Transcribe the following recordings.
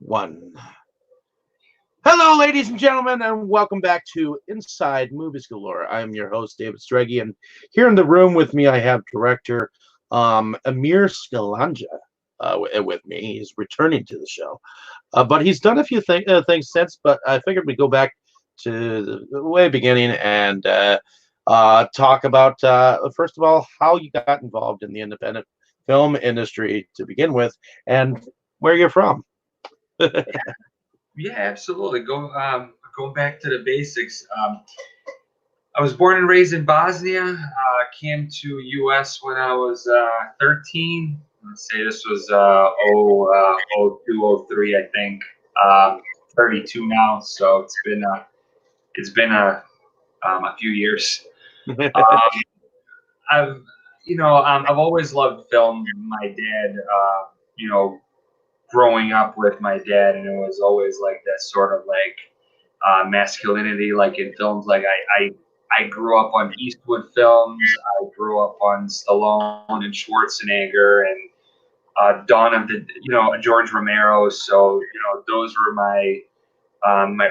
One. Hello, ladies and gentlemen, and welcome back to Inside Movies Galore. I'm your host, David Strege, and here in the room with me, I have director Emir Skolonja with me. He's returning to the show, but he's done a few things since. But I figured we'd go back to the way beginning and talk about first of all how you got involved in the independent film industry to begin with, and where you're from. Yeah, absolutely. Going back to the basics. I was born and raised in Bosnia. Came to U.S. when I was 13. Let's say this was 02, 03, I think. 32 now, so it's been a few years. I've I've always loved film. My dad, growing up with my dad, and it was always like that sort of like masculinity, like in films. Like I grew up on Eastwood films. I grew up on Stallone and Schwarzenegger and Dawn of the George Romero. So those were my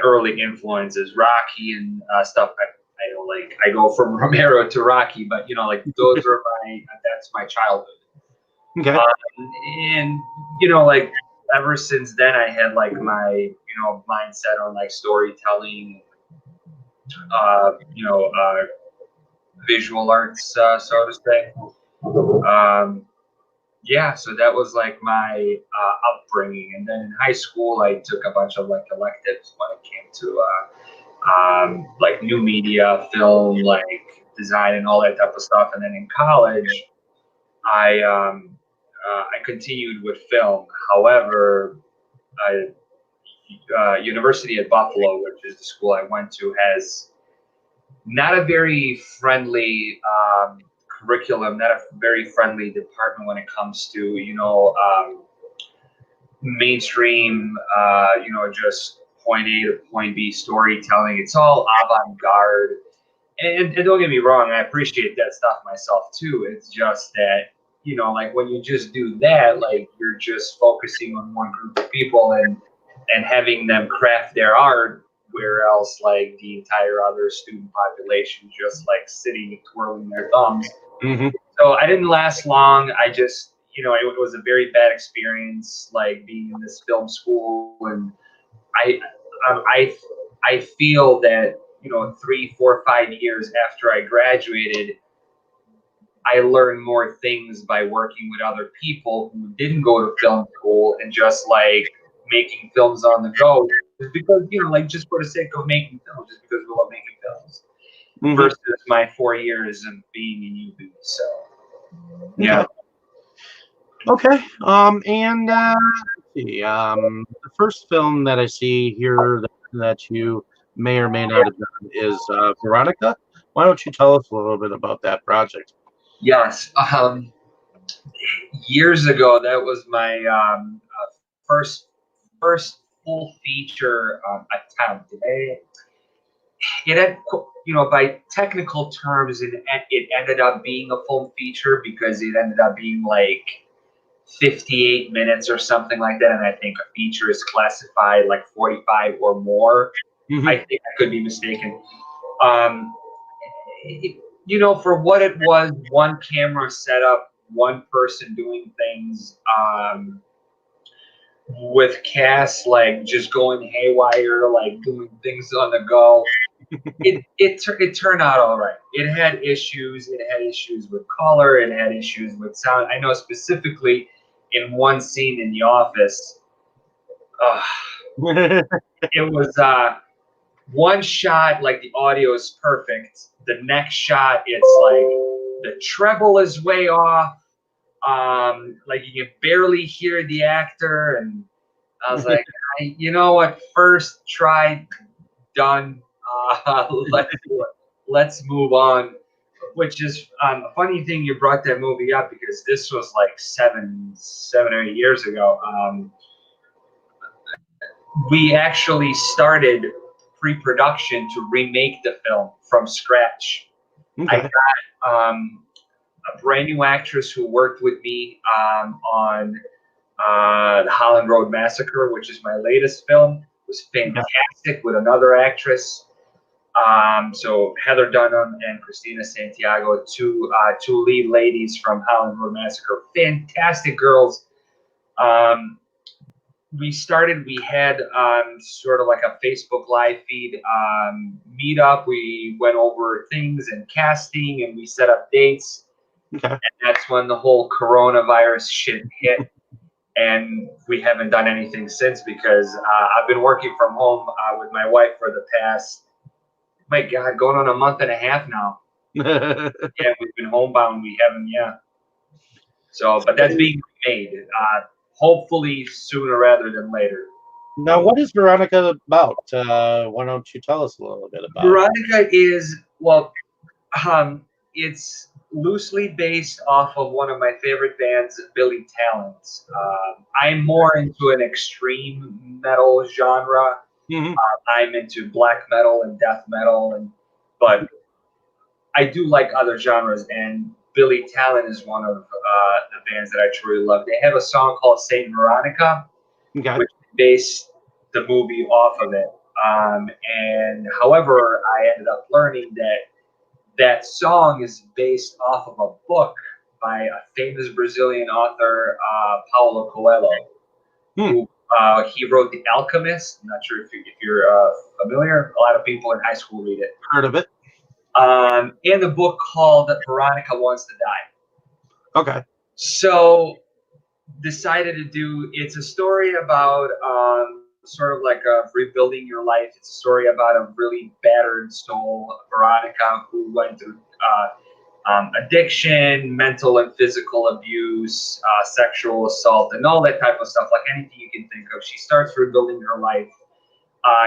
early influences, Rocky and stuff. I don't like. I go from Romero to Rocky, but like those are that's my childhood. Okay. And like ever since then, I had like my mindset on like storytelling, uh, you know, uh, visual arts, so to say. Yeah, so that was like my upbringing, and then in high school, I took a bunch of like electives when it came to like new media, film, like design, and all that type of stuff. And then in college, I continued with film. However, University at Buffalo, which is the school I went to, has not a very friendly curriculum, not a very friendly department when it comes to mainstream, just point A to point B storytelling. It's all avant-garde. And don't get me wrong, I appreciate that stuff myself too. It's just that, like when you just do that, like you're just focusing on one group of people and having them craft their art, where else like the entire other student population just like sitting and twirling their thumbs. Mm-hmm. So I didn't last long. I just, it was a very bad experience, like being in this film school, and I, I, I feel that 3, 4, 5 years after I graduated, I learned more things by working with other people who didn't go to film school and just like making films on the go, just because like just for the sake of making films, just because we love making films, Mm-hmm. versus my 4 years of being in UB. So yeah. Okay. And let's see. The first film that I see here that you may or may not have done is Veronica. Why don't you tell us a little bit about that project? Yes. Years ago, that was my first full feature attempt. It had, by technical terms, it ended up being a full feature because it ended up being like 58 minutes or something like that, and I think a feature is classified like 45 or more. Mm-hmm. I think I could be mistaken. For what it was, one camera setup, one person doing things, with cast like just going haywire, like doing things on the go. It turned out all right. It had issues. It had issues with color. It had issues with sound. I know specifically in one scene in the office, it was one shot, like the audio is perfect. The next shot, it's like the treble is way off. Like you can barely hear the actor, and I was like, you know what? First try, done. Let's move on. Which is a funny thing you brought that movie up, because this was like seven or 8 years ago. We actually started pre-production to remake the film from scratch. Okay. I got a brand new actress who worked with me on The Holland Road Massacre, which is my latest film, was fantastic with another actress. So Heather Dunham and Christina Santiago, two lead ladies from Holland Road Massacre, fantastic girls. We had sort of like a Facebook live feed meetup. We went over things and casting, and we set up dates. Okay. And that's when the whole coronavirus shit hit. And we haven't done anything since because I've been working from home with my wife for the past, my God, going on a month and a half now. Yeah, we've been homebound. We haven't, yeah. So, but that's being made. Hopefully sooner rather than later. Now, what is Veronica about? Why don't you tell us a little bit about it? Veronica is, well, it's loosely based off of one of my favorite bands, Billy Talent. I'm more into an extreme metal genre. Mhm. I'm into black metal and death metal, but I do like other genres, and Billy Talent is one of the bands that I truly love. They have a song called Saint Veronica, Okay. which based the movie off of it. And however, I ended up learning that that song is based off of a book by a famous Brazilian author, Paulo Coelho, who he wrote The Alchemist. I'm not sure if you're familiar. A lot of people in high school read it. Heard of it? And the book called Veronica Wants to Die. Okay. So decided to do. It's a story about sort of like rebuilding your life. It's a story about a really battered soul, Veronica, who went through addiction, mental and physical abuse, sexual assault, and all that type of stuff. Like anything you can think of. She starts rebuilding her life.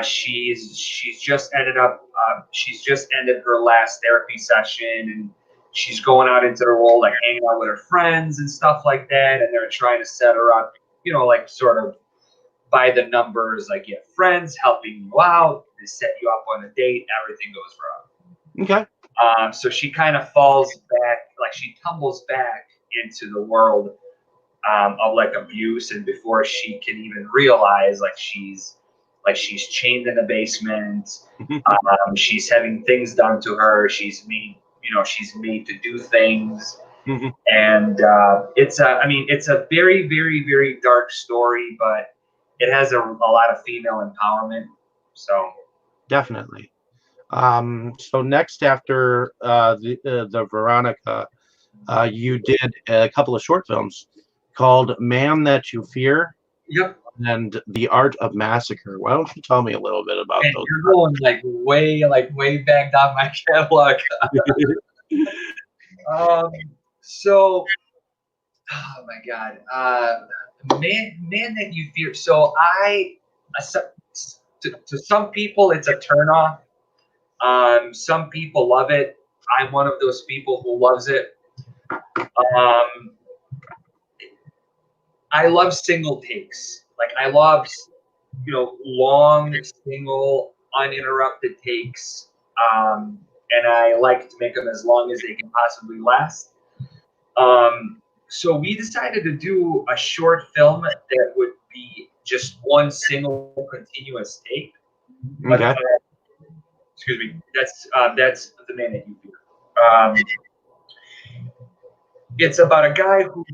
She's just ended her last therapy session, and she's going out into the world, like hanging out with her friends and stuff like that, and they're trying to set her up, like sort of by the numbers, like you have friends helping you out, they set you up on a date, everything goes wrong. Okay. So she kind of falls back, like she tumbles back into the world of like abuse, and before she can even realize, she's chained in the basement. She's having things done to her. She's made to do things. And it's a very, very, very dark story, but it has a lot of female empowerment. So definitely. So next after the Veronica, you did a couple of short films called Man That You Fear. Yep. And The Art of Massacre. Why don't you tell me a little bit about those? You're going way back down my catalog. So, oh my God, Man That You Fear. So to some people it's a turnoff. Some people love it. I'm one of those people who loves it. I love single takes. I love, long, single, uninterrupted takes. And I like to make them as long as they can possibly last. So we decided to do a short film that would be just one single continuous take. Okay. Excuse me. That's The Man That You Fear. It's about a guy who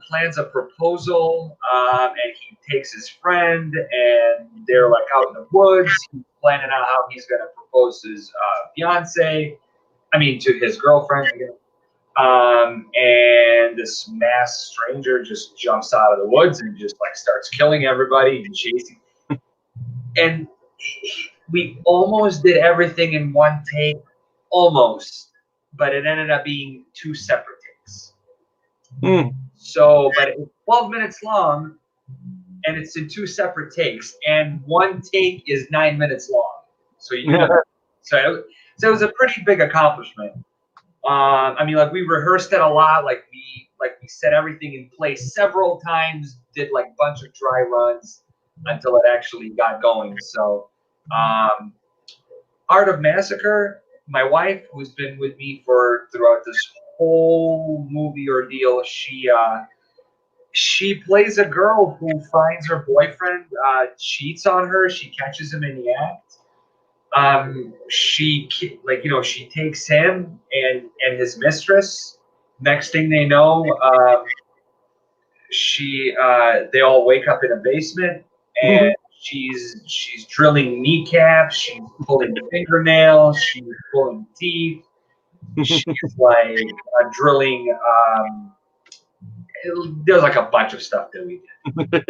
plans a proposal, and he takes his friend, and they're out in the woods. He's planning out how he's going to propose to his to his girlfriend. And this masked stranger just jumps out of the woods and just starts killing everybody and chasing. And we almost did everything in one take, almost, but it ended up being two separate takes. So, but it's 12 minutes long, and it's in two separate takes, and one take is 9 minutes long. So so it was a pretty big accomplishment. We rehearsed it a lot. We set everything in place several times. Did bunch of dry runs until it actually got going. So, Art of Massacre. My wife, who's been with me throughout this whole movie ordeal, She plays a girl who finds her boyfriend cheats on her. She catches him in the act. She takes him and his mistress. Next thing they know, they all wake up in a basement, and she's drilling kneecaps. She's pulling fingernails. She's pulling teeth. She's like drilling. There's like a bunch of stuff that we did.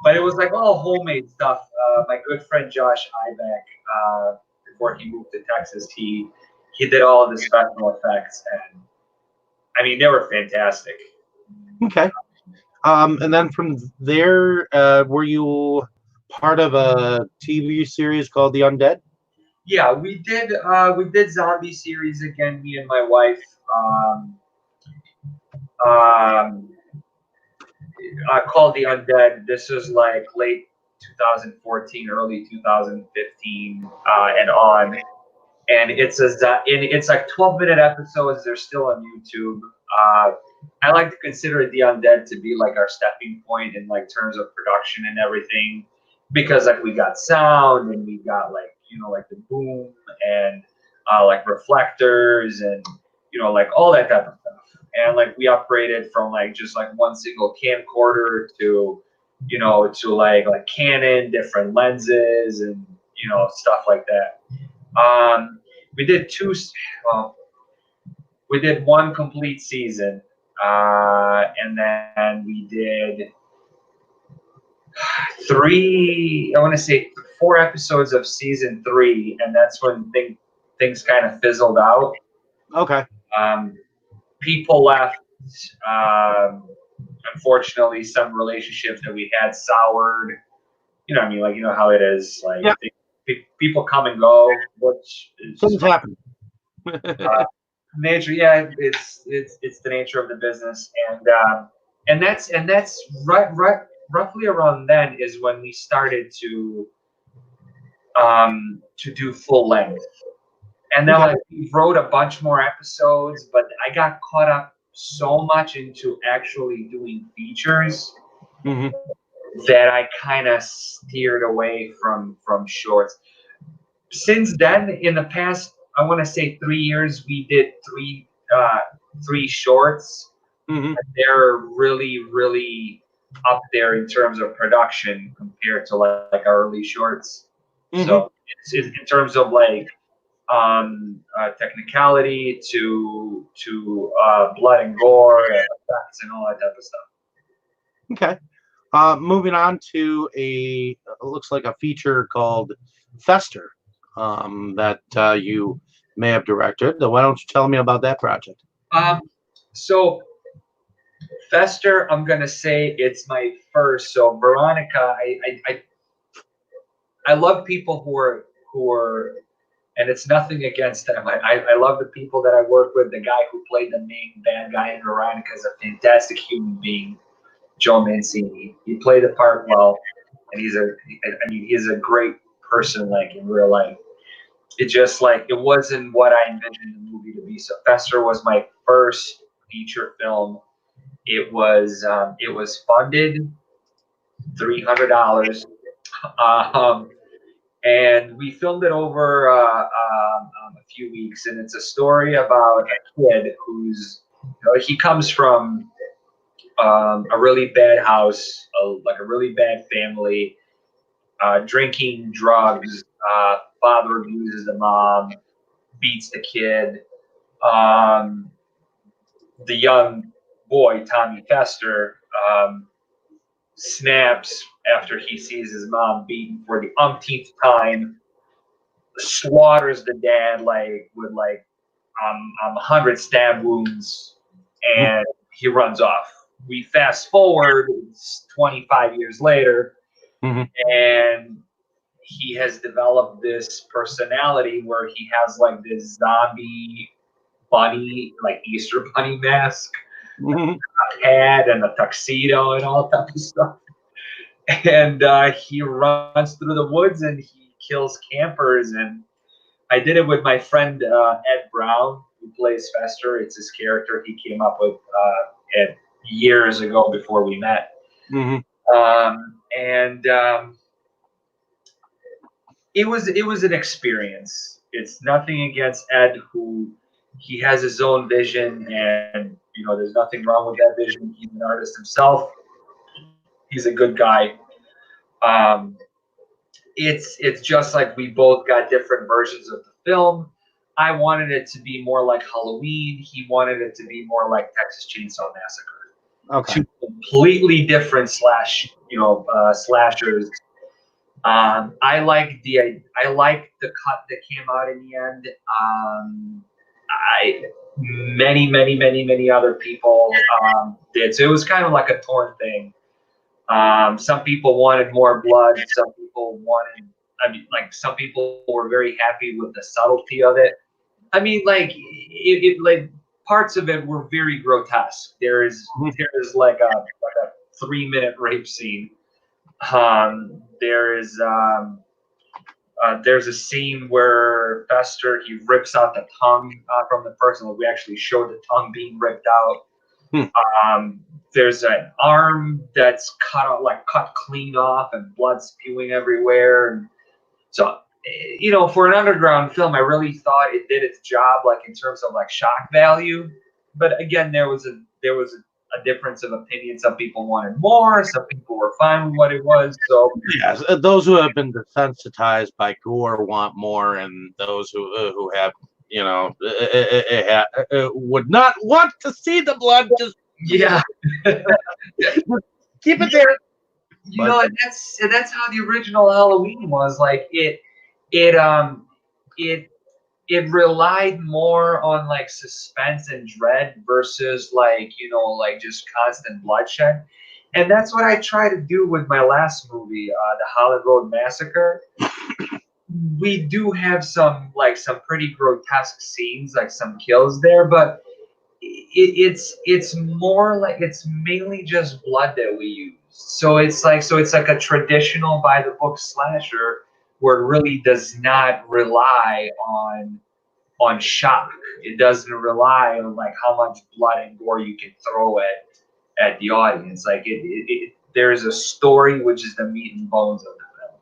But it was like all homemade stuff. My good friend Josh Ibeck, before he moved to Texas, he did all of the special effects, and I mean they were fantastic. Okay. And then from there, were you part of a TV series called The Undead? Yeah, we did zombie series again. Me and my wife. Called The Undead. This was like late 2014, early 2015, and on. And it's like 12-minute episodes. They're still on YouTube. I like to consider The Undead to be like our stepping point in like terms of production and everything, because like we got sound and we got like like the boom and like reflectors and like all that type of stuff. And like we upgraded from like just like one single camcorder to like Canon, different lenses, and stuff like that. We did we did one complete season, and then we did I want to say 4 episodes of season 3, and that's when things kind of fizzled out. Okay. People left. Unfortunately, some relationships that we had soured. You know what I mean? Like, you know how it is. Like, yeah. People come and go, which is things happen. Nature, yeah, it's the nature of the business, and that's roughly around then is when we started to do full length. And then like, we wrote a bunch more episodes, but I got caught up so much into actually doing features that I kind of steered away from shorts. Since then, in the past, I want to say 3 years, we did three shorts. They're really, really up there in terms of production compared to like our early shorts. So it's in terms of like technicality to blood and gore and effects and all that type of stuff. Okay. Moving on to it looks like a feature called Fester that you may have directed. Why don't you tell me about that project? So Fester, I'm gonna say it's my first. So Veronica, I love people who are, and it's nothing against them. I love the people that I work with. The guy who played the main bad guy in Veronica is a fantastic human being, Joe Mancini. He played the part well, and he's a great person, like in real life. It just like it wasn't what I envisioned the movie to be. So Fester was my first feature film. It was funded $300, and we filmed it over a few weeks. And it's a story about a kid who's he comes from a really bad house, like a really bad family, drinking, drugs. Father abuses the mom, beats the kid. The young boy, Tommy Fester, snaps after he sees his mom beaten for the umpteenth time, slaughters the dad with 100 stab wounds, and he runs off. We fast forward, it's 25 years later, and he has developed this personality where he has like this zombie bunny, like Easter bunny mask, a hat and a tuxedo and all that type of stuff. And he runs through the woods and he kills campers. And I did it with my friend Ed Brown, who plays Fester. It's his character he came up with. Ed years ago before we met. Mm-hmm. And it was an experience. It's nothing against Ed, who he has his own vision, and there's nothing wrong with that vision. He's an artist himself. He's a good guy. It's just like we both got different versions of the film. I wanted it to be more like Halloween. He wanted it to be more like Texas Chainsaw Massacre. Okay. Two completely different slashers. I like the cut that came out in the end. Many other people did. So it was kind of like a torn thing. Some people wanted more blood. Some people wanted. Some people were very happy with the subtlety of it. I mean, like parts of it were very grotesque. There's like a 3-minute rape scene. There's a scene where Fester, he rips out the tongue from the person. We actually showed the tongue being ripped out. There's an arm that's cut clean off, and blood spewing everywhere. And so, for an underground film, I really thought it did its job, like in terms of like shock value. But again, there was a difference of opinion. Some people wanted more. Some people were fine with what it was. So yes, those who have been desensitized by gore want more, and those who have, would not want to see the blood. Just keep it there. And that's how the original Halloween was. Like it relied more on like suspense and dread versus like just constant bloodshed. And that's what I try to do with my last movie, the Holland Road Massacre. We do have some pretty grotesque scenes, like some kills there, but it's more like it's mainly just blood that we use. So it's like a traditional by the book slasher where it really does not rely on shock. It doesn't rely on like how much blood and gore you can throw at the audience. Like there's a story, which is the meat and bones of the film.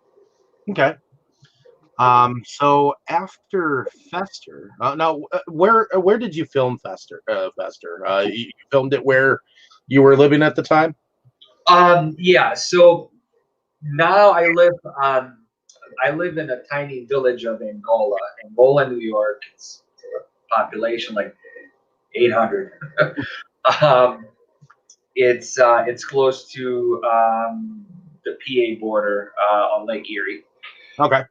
Okay. So after Fester, now where did you film Fester? You filmed it where you were living at the time? Yeah. So now I live in a tiny village of Angola, New York. It's a population like 800. It's close to the PA border on Lake Erie. Okay.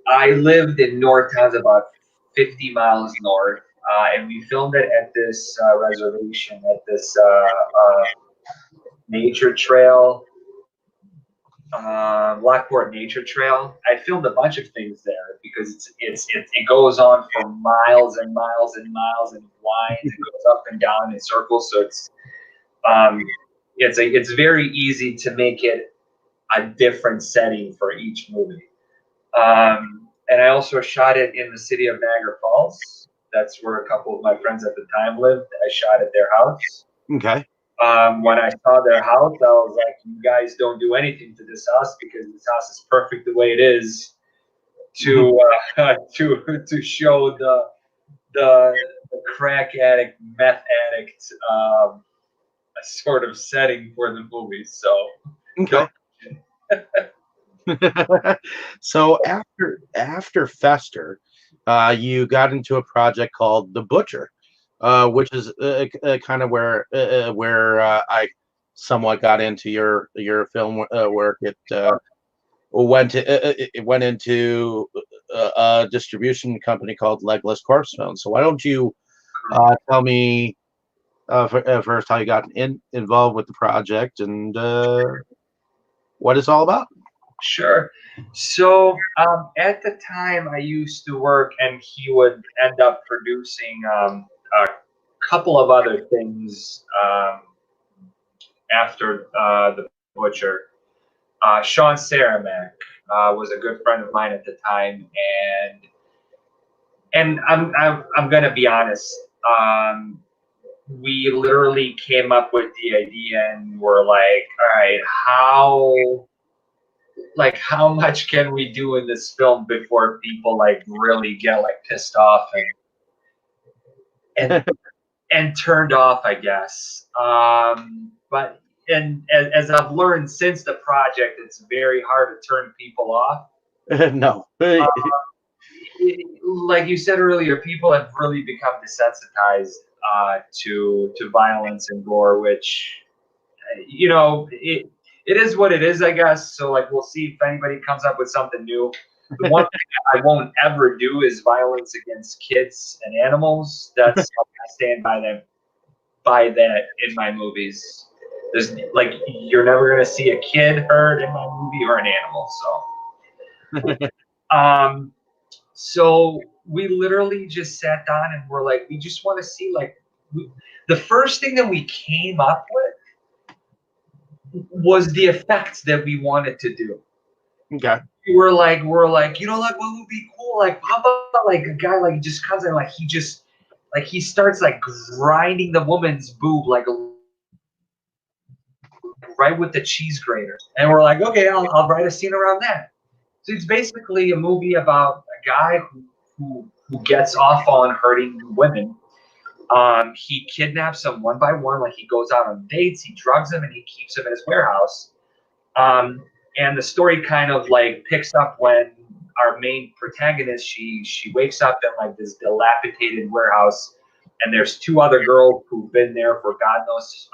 I lived in North Towns, about 50 miles north, and we filmed it at this reservation, at this nature trail, Lockport Nature Trail. I filmed a bunch of things there because it goes on for miles and miles and miles and winds. It goes up and down in circles, so it's very easy to make it a different setting for each movie. And I also shot it in the city of Niagara Falls. That's where a couple of my friends at the time lived. I shot at their house. Okay. When I saw their house, I was like, "You guys don't do anything to this house because this house is perfect the way it is to show the crack addict, meth addict sort of setting for the movie." So okay. So after Fester, you got into a project called The Butcher, which is kind of where I somewhat got into your film work. It went into a distribution company called Legless Corpse Films. So why don't you tell me first how you got involved with the project and what it's all about? Sure. So at the time, I used to work, and he would end up producing a couple of other things after The Butcher. Sean Saramac was a good friend of mine at the time, and I'm gonna be honest. we literally came up with the idea and we're like, all right, how much can we do in this film before people like really get like pissed off and and turned off, I guess. But as I've learned since the project, it's very hard to turn people off. No. Like you said earlier, people have really become desensitized to violence and gore, which it is what it is, I guess. So like we'll see if anybody comes up with something new. The one thing I won't ever do is violence against kids and animals. That's I stand by that in my movies. There's like you're never gonna see a kid hurt in my movie or an animal. So we literally just sat down and we're like, we just want to see the first thing that we came up with was the effects that we wanted to do. Okay. We're like, you know, like what would be cool? Like, how about like a guy like just comes in like he starts like grinding the woman's boob like right with the cheese grater, and we're like, okay, I'll write a scene around that. So it's basically a movie about a guy who gets off on hurting women. He kidnaps them one by one, like he goes out on dates, he drugs them, and he keeps them in his warehouse. And the story kind of like picks up when our main protagonist, she wakes up in like this dilapidated warehouse, and there's two other girls who've been there for God knows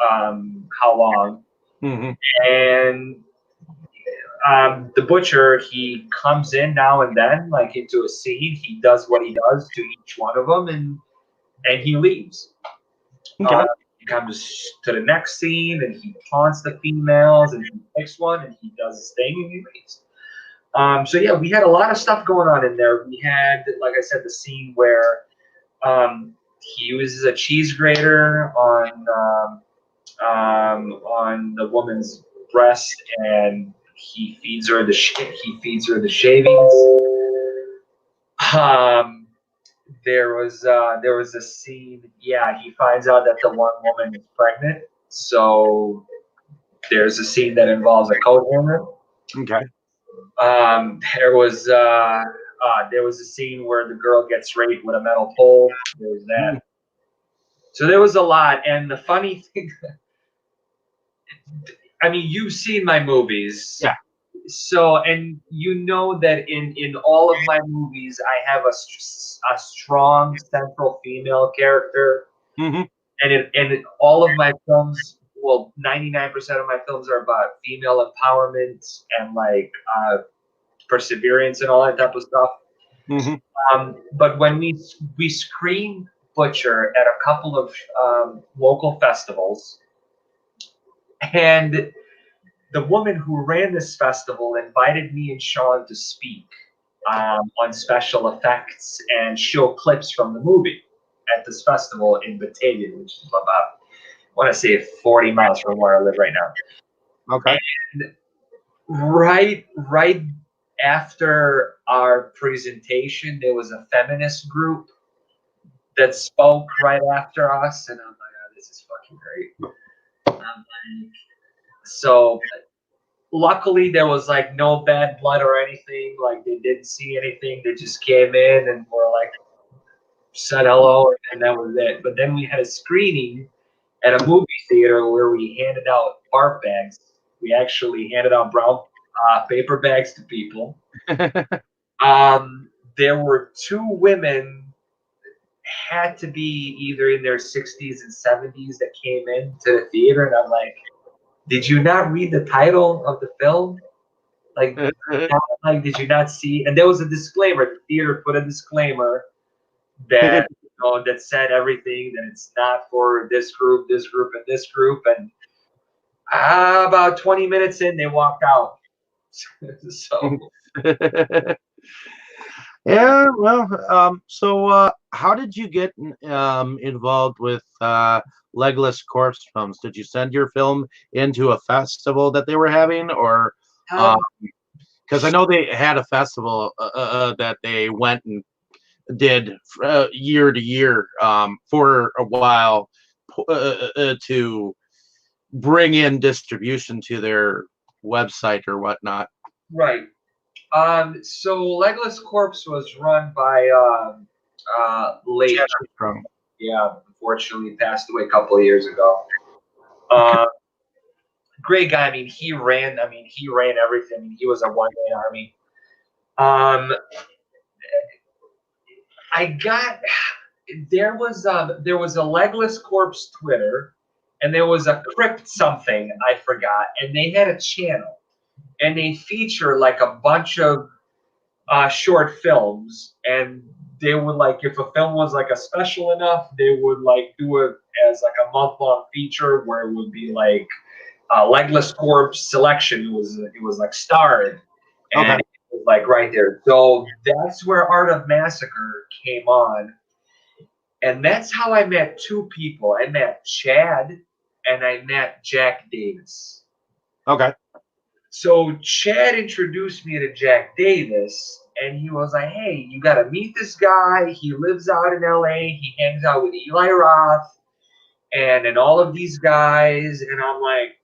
how long. Mm-hmm. And the butcher, he comes in now and then, like into a scene. He does what he does to each one of them, and he leaves. Okay. He comes to the next scene, and he taunts the females, and he picks one, and he does his thing, and he leaves. So yeah, we had a lot of stuff going on in there. We had, like I said, the scene where he uses a cheese grater on the woman's breast, and he feeds her the shavings. There was a scene. Yeah, he finds out that the one woman is pregnant. So there's a scene that involves a coat hanger. Okay. There was a scene where the girl gets raped with a metal pole. There was that. So there was a lot. And the funny thing, I mean, you've seen my movies. Yeah. So, and you know that in all of my movies, I have a strong central female character. Mm-hmm. And in all of my films, well, 99% of my films are about female empowerment and like perseverance and all that type of stuff. Mm-hmm. But when we screened Butcher at a couple of local festivals, and the woman who ran this festival invited me and Sean to speak on special effects and show clips from the movie at this festival in Batavia, which is about, I want to say, 40 miles from where I live right now. Okay. And right after our presentation, there was a feminist group that spoke right after us, and I'm like, oh, this is fucking great. So luckily there was like no bad blood or anything. Like they didn't see anything. They just came in and were like, said hello, and that was it. But then we had a screening at a movie theater where we handed out barf bags. We actually handed out brown paper bags to people. There were two women, had to be either in their 60s and 70s, that came into the theater, and I'm like, did you not read the title of the film? Like did you not see? And there was a disclaimer. The theater put a disclaimer that that said everything, that it's not for this group, and this group. And about 20 minutes in, they walked out. So yeah, well, so how did you get involved with Legless Corpse films? Did you send your film into a festival that they were having, or because I know they had a festival that they went and did year to year for a while, to bring in distribution to their website or whatnot. Right. So Legless Corpse was run by late. Yeah, unfortunately passed away a couple of years ago. Great guy. I mean, he ran everything. I mean, he was a one-man army. There was a Legless Corpse Twitter, and there was a Crypt something I forgot, and they had a channel, and they feature like a bunch of short films, and they would like, if a film was like a special enough, they would like do it as like a month-long feature where it would be like Legless Corpse selection. It was like starred, and Okay. it was like right there. So that's where Art of Massacre came on, and that's how I met two people. I met Chad, and I met Jack Davis. Okay. So Chad introduced me to Jack Davis, and he was like, "Hey, you got to meet this guy. He lives out in LA. He hangs out with Eli Roth and all of these guys." And I'm like,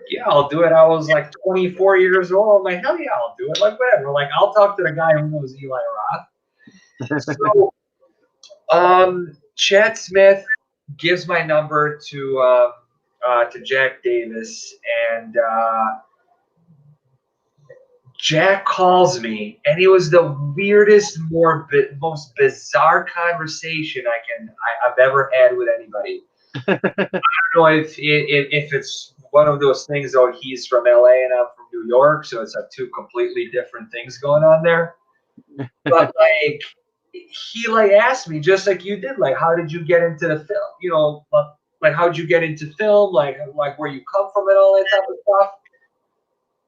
"Yeah, I'll do it." I was like 24 years old. I'm like, "Hell yeah, I'll do it." Like, whatever. Like, I'll talk to the guy who knows Eli Roth. So, Chad Smith gives my number to Jack Davis, and Jack calls me, and it was the weirdest, most bizarre conversation I've ever had with anybody. I don't know if it's one of those things. Though he's from LA and I'm from New York, so it's like two completely different things going on there. But like, he like asked me just like you did, like, how did you get into the film? You know, like how did you get into film? Like where you come from and all that type of stuff.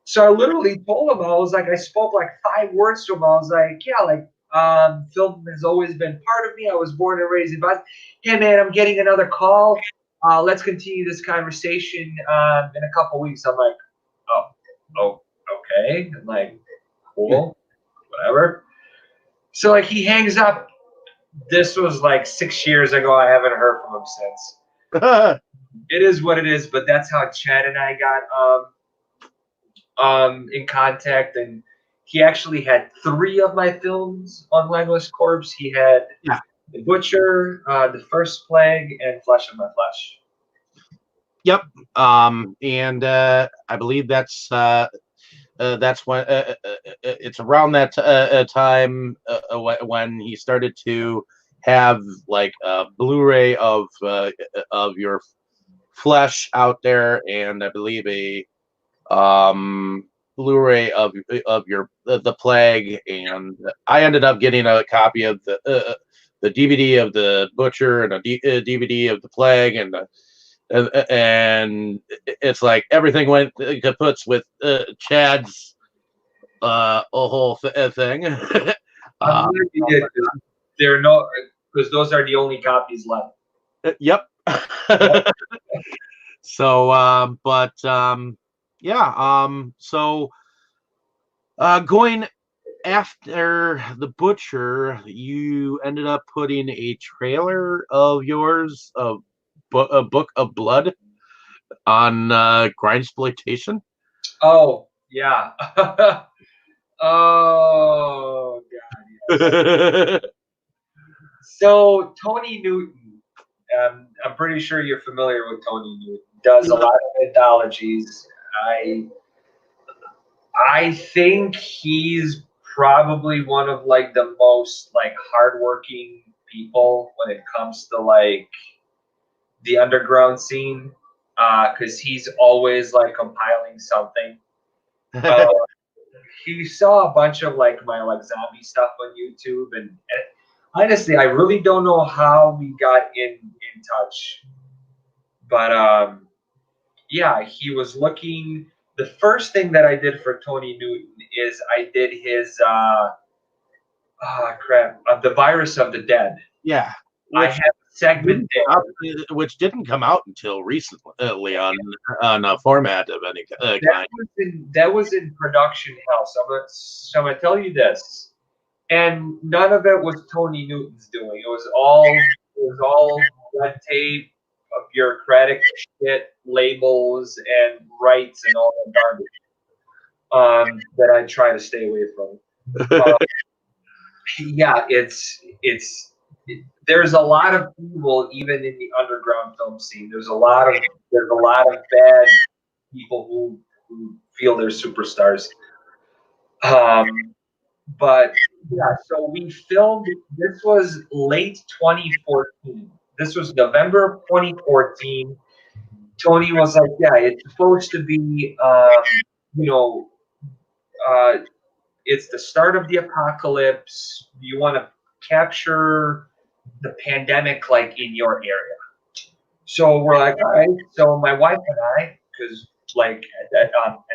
So I literally told him, I was like, I spoke like 5 words to him. I was like, yeah, like, film has always been part of me. I was born and raised in Boston. Hey, man, I'm getting another call. Let's continue this conversation in a couple weeks. I'm like, oh, okay. I'm like, cool, whatever. So, like, he hangs up. This was like 6 years ago. I haven't heard from him since. It is what it is, but that's how Chad and I got in contact, and he actually had 3 of my films on Legless Corpse. He had The Butcher, The First Plague, and Flesh of My Flesh. Yep. And I believe that's when it's around that time when he started to have like a Blu-ray of your flesh out there, and I believe a Blu-ray of your the Plague, and I ended up getting a copy of the DVD of the Butcher and a DVD of the Plague, and it's like everything went kaputs with Chad's a whole thing. I'm glad you did. There are no, because those are the only copies left. Yep. So, so going after the Butcher, you ended up putting a trailer of yours of a Book of Blood on Grindsploitation. Oh yeah. Oh god. Yes. So Tony Newton, I'm pretty sure you're familiar with Tony Newton. Does a lot of anthologies. I think he's probably one of like the most like hardworking people when it comes to like the underground scene, because he's always like compiling something. He saw a bunch of like my like zombie stuff on YouTube, and honestly, I really don't know how we got in touch, but yeah, he was looking. The first thing that I did for Tony Newton is I did his The Virus of the Dead. Yeah, I have a segment there, which didn't come out until recently on a format of any kind. That was in production hell. So I'm gonna tell you this, and none of it was Tony Newton's doing. It was all red tape, bureaucratic shit, labels, and rights, and all the garbage that I try to stay away from. Yeah, there's a lot of evil even in the underground film scene. There's a lot of bad people who feel they're superstars. But yeah, so we filmed. This was late 2014. This was November 2014. Tony was like, "Yeah, it's supposed to be, you know, uh, it's the start of the apocalypse. You want to capture the pandemic like in your area." So we're like, all right. So my wife and I, because like at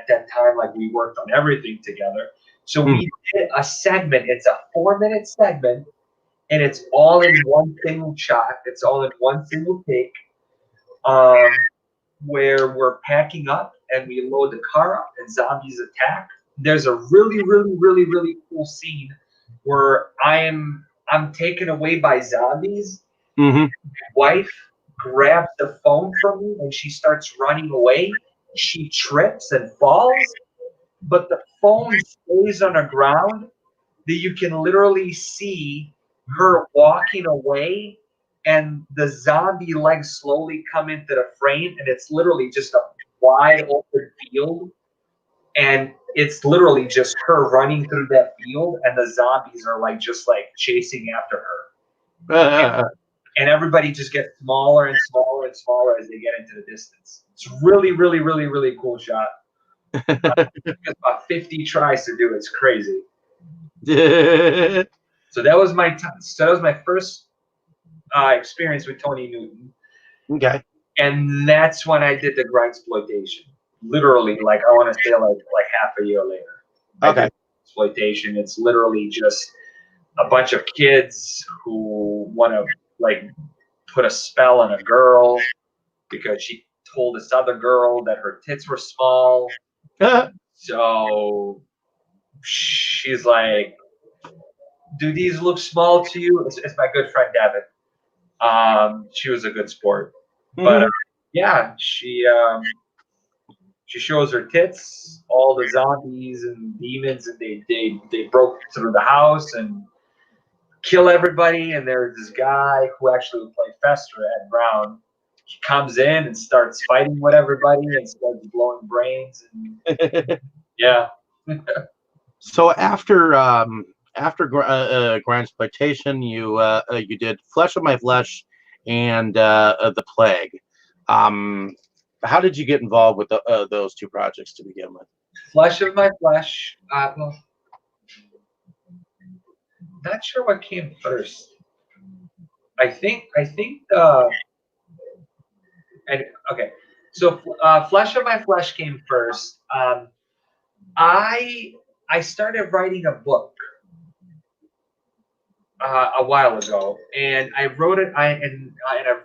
that time, like we worked on everything together. So we did a segment. It's a 4-minute segment, and it's all in one single shot. It's all in one single take, where we're packing up and we load the car up and zombies attack. There's a really, really, really, really cool scene where I'm taken away by zombies. Mm-hmm. My wife grabs the phone from me and she starts running away. She trips and falls, but the phone stays on the ground that you can literally see her walking away and the zombie legs slowly come into the frame and it's literally just a wide open field and it's literally just her running through that field and the zombies are like just like chasing after her. And everybody just gets smaller and smaller and smaller as they get into the distance. It's really, really, really, really cool shot. It took us about 50 tries to do it. It's crazy. So that was my first experience with Tony Newton. Okay. And that's when I did the grindsploitation. Literally, like I want to say like half a year later. Okay. Exploitation. It's literally just a bunch of kids who want to like put a spell on a girl because she told this other girl that her tits were small. So she's like, "Do these look small to you?" It's my good friend Devin. She was a good sport, but yeah, she shows her tits. All the zombies and demons, and they broke through the house and kill everybody. And there's this guy who actually would play Fester, Ed Brown. He comes in and starts fighting with everybody and starts blowing brains. And yeah. So after grindsploitation, you did Flesh of My Flesh and The Plague. How did you get involved with those two projects to begin with? Flesh of My Flesh. Well, not sure what came first. I think and okay. So Flesh of My Flesh came first. I started writing a book a while ago, and I wrote it. I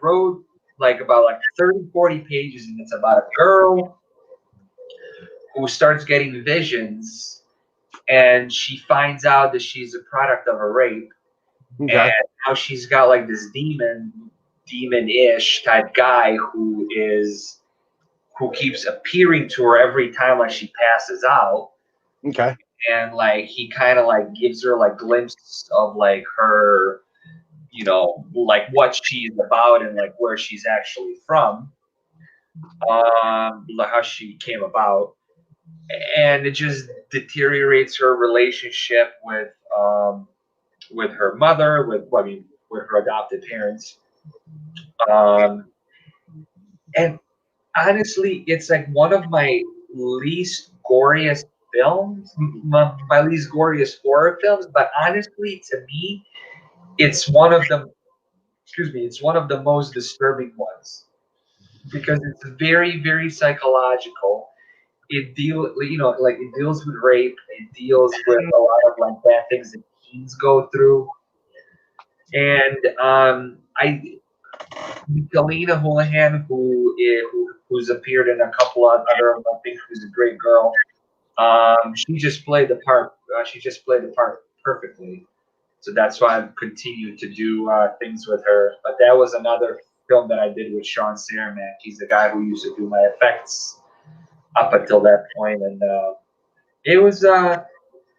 wrote like about 30, 40 pages, and it's about a girl who starts getting visions, and she finds out that she's a product of a rape, and how she's got like this demon-ish type guy who keeps appearing to her every time like she passes out. Okay. And like he kind of like gives her like glimpses of like her, like what she's about and like where she's actually from, like how she came about, and it just deteriorates her relationship with her mother, with her adopted parents, and honestly, it's like one of my least goriest films, my least goriest horror films. But honestly, to me, it's one of the most disturbing ones because it's very, very psychological. It deals with rape. It deals with a lot of like bad things that teens go through, and Galina Houlihan, who's appeared in a couple of other things, who's a great girl. She just played the part. She just played the part perfectly. So that's why I've continued to do things with her. But that was another film that I did with Sean Cermak. He's the guy who used to do my effects up until that point, and it was a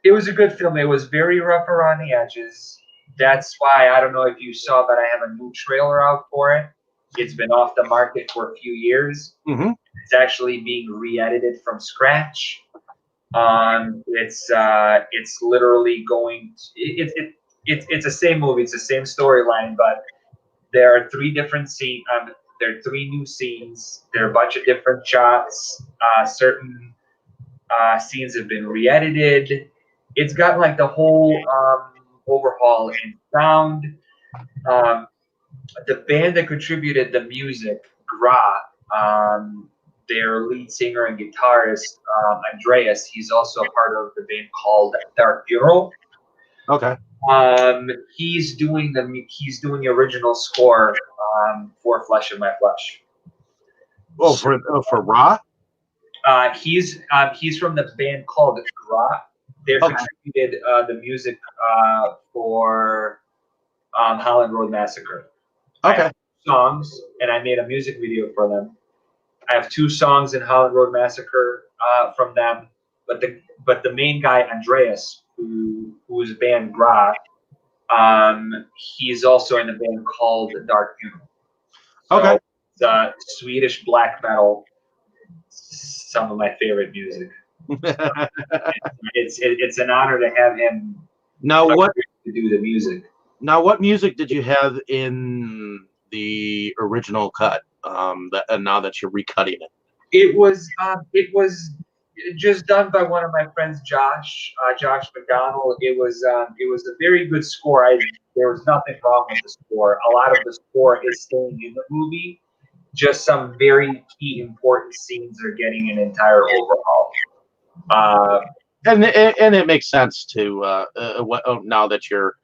good film. It was very rough around the edges. That's why I don't know if you saw, but I have a new trailer out for it. It's been off the market for a few years. Mm-hmm. It's actually being re-edited from scratch. It's literally going. It's the same movie. It's the same storyline, but there are three different scenes. There are three new scenes. There are a bunch of different shots. Certain scenes have been re-edited. It's got like the whole overhaul in sound. The band that contributed the music, Gra, their lead singer and guitarist, Andreas, he's also a part of the band called Dark Funeral. Okay. He's doing the original score for Flesh of My Flesh. Oh, for Raw? He's from the band called Gra. They contributed the music for Holland Road Massacre. Okay. I have songs, and I made a music video for them. I have 2 songs in Holland Road Massacre from them, but the main guy Andreas, whose band Gra, he's also in a band called Dark Funeral. So Okay. it's Swedish black metal, some of my favorite music. It's an honor to have him. Now what to do the music? Now what music did you have in the original cut? And now that you're recutting it. It was just done by one of my friends, Josh McDonald. It was a very good score. There was nothing wrong with the score. A lot of the score is staying in the movie. Just some very key important scenes are getting an entire overhaul. And it makes sense to now that you're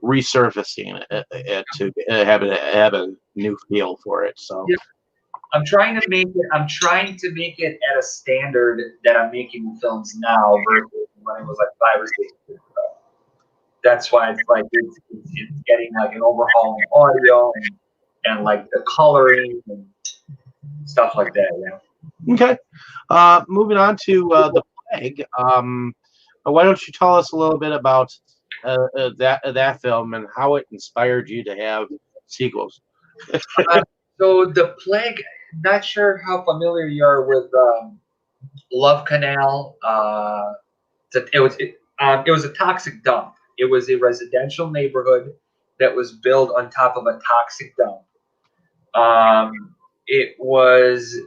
resurfacing it to have a new feel for it. So yeah. I'm trying to make it at a standard that I'm making films now versus when it was like 5 or 6 years ago. That's why it's like it's getting like an overhaul in audio and like the coloring and stuff like that. Yeah. Okay. Moving on to The Plague. Why don't you tell us a little bit about that film and how it inspired you to have sequels? So The Plague. Not sure how familiar you are with Love Canal. It was a toxic dump. It was a residential neighborhood that was built on top of a toxic dump. It was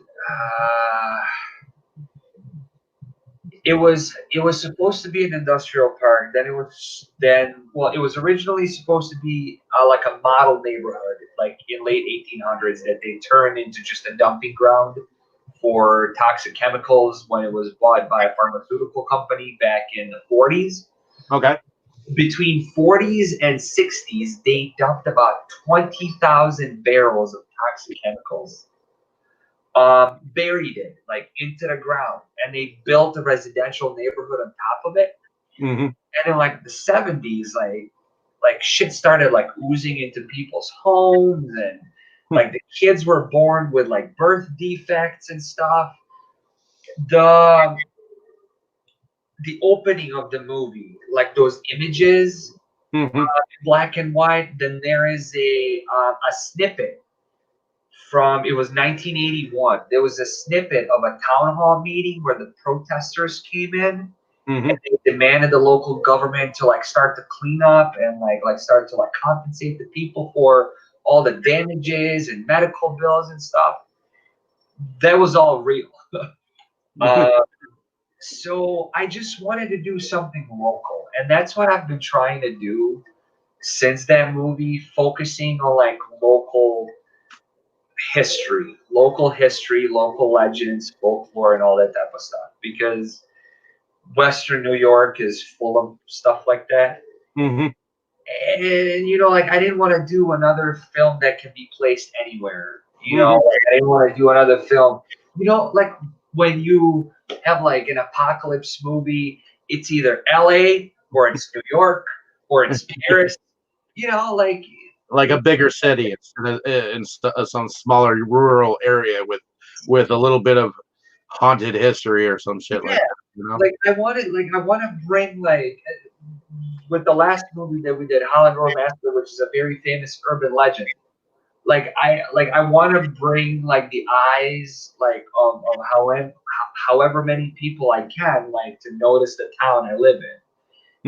supposed to be an industrial park. Then it was originally supposed to be like a model neighborhood, like in late 1800s, that they turned into just a dumping ground for toxic chemicals when it was bought by a pharmaceutical company back in the 40s. Okay. Between 40s and 60s, they dumped about 20,000 barrels of toxic chemicals. Buried it like into the ground, and they built a residential neighborhood on top of it. Mm-hmm. And in like the 70s, like shit started like oozing into people's homes, and like the kids were born with like birth defects and stuff. The opening of the movie, like those images, black and white. Then there is a snippet from, it was 1981. There was a snippet of a town hall meeting where the protesters came in and they demanded the local government to like start to clean up and like start to like compensate the people for all the damages and medical bills and stuff. That was all real. So I just wanted to do something local, and that's what I've been trying to do since that movie, focusing on like local history, local legends, folklore, and all that type of stuff. Because Western New York is full of stuff like that. Mm-hmm. And you know, like I didn't want to do another film that can be placed anywhere. You know, like, I didn't want to do another film. You know, like when you have like an apocalypse movie, it's either LA or it's New York or it's Paris. You know, like like a bigger city instead of some smaller rural area with a little bit of haunted history or some shit like Yeah, that. You know? I want to bring like with the last movie that we did, Holland Road Massacre, which is a very famous urban legend. I want to bring like the eyes of however many people I can like to notice the town I live in.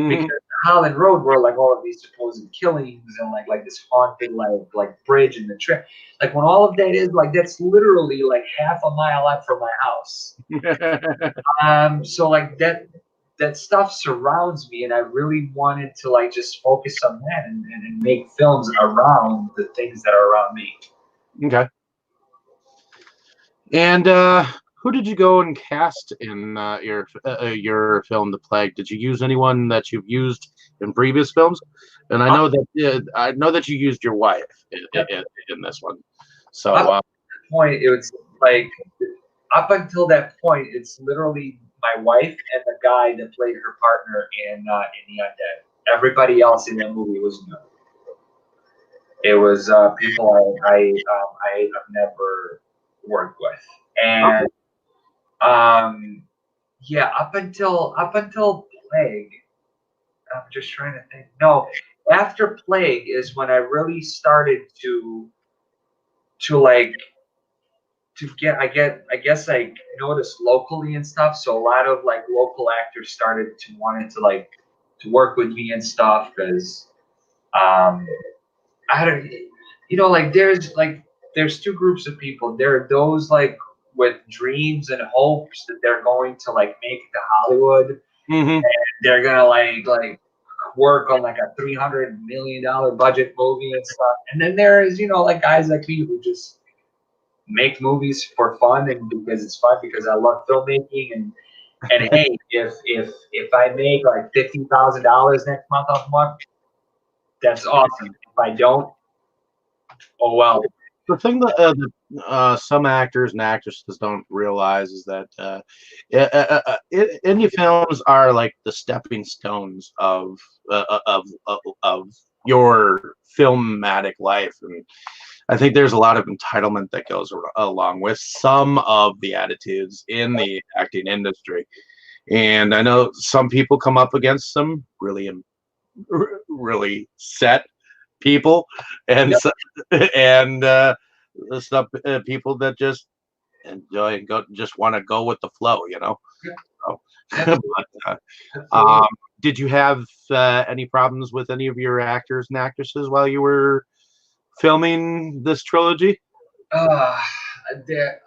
Mhm. Because Holland Road were like all of these supposed killings and like this haunted like bridge and the trip. Like when all of that is like that's literally like half a mile out from my house. So like that stuff surrounds me, and I really wanted to like just focus on that and make films around the things that are around me. Okay. And who did you go and cast in your film, The Plague? Did you use anyone that you've used in previous films? And I know that you used your wife in this one. So Up to that point, it was like up until that point, it's literally my wife and the guy that played her partner in the Undead. Everybody else in that movie was new. It was people I have never worked with, and yeah, up until Plague, I'm just trying to think. No, after Plague is when I really started to like to I guess I noticed locally and stuff. So a lot of like local actors started to wanted to like to work with me and stuff because I don't there's two groups of people. There are those like with dreams and hopes that they're going to like make it to Hollywood. mhm. They're gonna like work on like a $300 million budget movie and stuff. And then there is like guys like me who just make movies for fun and because it's fun because I love filmmaking and hey, if I make like $50,000 next month off month, that's awesome. If I don't, oh well. The thing that some actors and actresses don't realize is that indie films are like the stepping stones of your filmatic life, and I think there's a lot of entitlement that goes along with some of the attitudes in the acting industry. And I know some people come up against some really set people, and Yep. and some people that just enjoy and just want to go with the flow, you know. So, Absolutely. but, Absolutely. did you have any problems with any of your actors and actresses while you were filming this trilogy? Uh, there,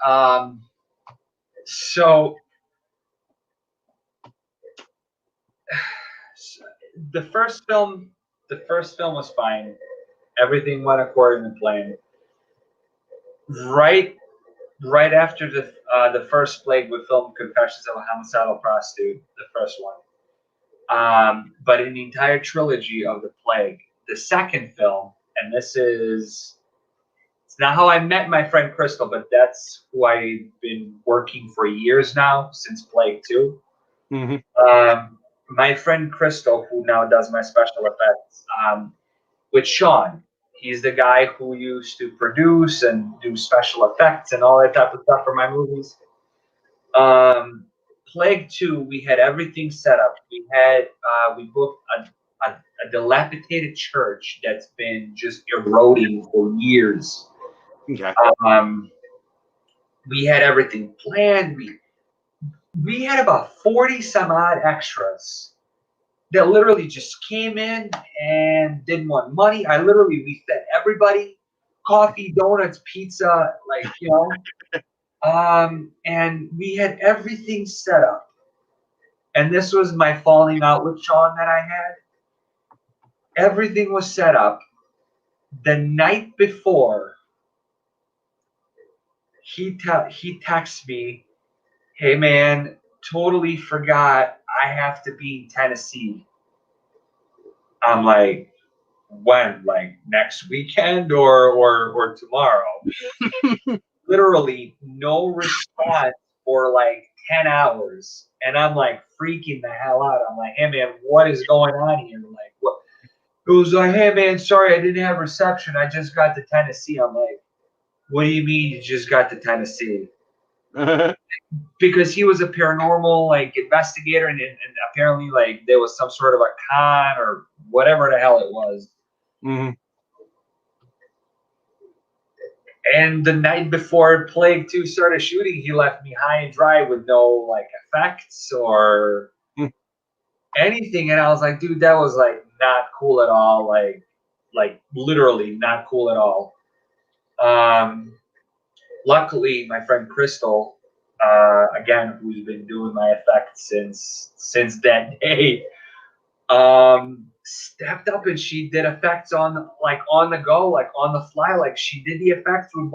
so the first film, was fine. Everything went according to plan. Right, right after the first Plague, we filmed Confessions of a Homicidal Prostitute, the first one. But in the entire trilogy of the Plague, the second film, and it's not how I met my friend Crystal, but that's who I've been working for years now since Plague 2. Hmm. My friend Crystal, who now does my special effects, with Sean. He's the guy who used to produce and do special effects and all that type of stuff for my movies. Plague 2, we had everything set up. We booked a dilapidated church that's been just eroding for years. Okay. We had everything planned. We had about 40 some odd extras that literally just came in and didn't want money. We fed everybody coffee, donuts, pizza, and we had everything set up. And this was my falling out with Sean that I had. Everything was set up. The night before, he texts me, "Hey man, totally forgot I have to be in Tennessee." I'm like, when? Like next weekend or tomorrow? Literally no response for like 10 hours. And I'm like freaking the hell out. I'm like, hey man, what is going on here? Like, It was like, hey man, sorry I didn't have reception. I just got to Tennessee. I'm like, what do you mean you just got to Tennessee? Because he was a paranormal like investigator, and apparently like there was some sort of a con or whatever the hell it was. Mm-hmm. And the night before Plague 2 started shooting, he left me high and dry with no like effects or anything. And I was like, dude, that was like not cool at all. Like literally not cool at all. Luckily, my friend Crystal, again, who's been doing my effects since that day, stepped up and she did effects on the go, like on the fly. Like she did the effects with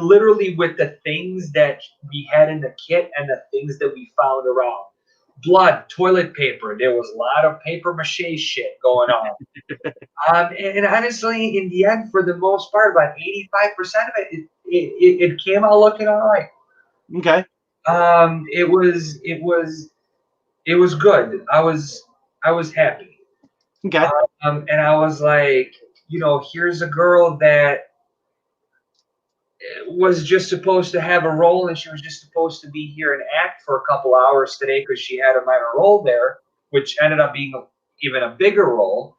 literally with the things that we had in the kit and the things that we found around. Blood, toilet paper. There was a lot of paper mache shit going on. And honestly, in the end, for the most part, about 85% of it came out looking all right. Okay. It was good. I was happy. Okay. And I was like, here's a girl that was just supposed to have a role, and she was just supposed to be here and act for a couple hours today because she had a minor role there, which ended up being even a bigger role.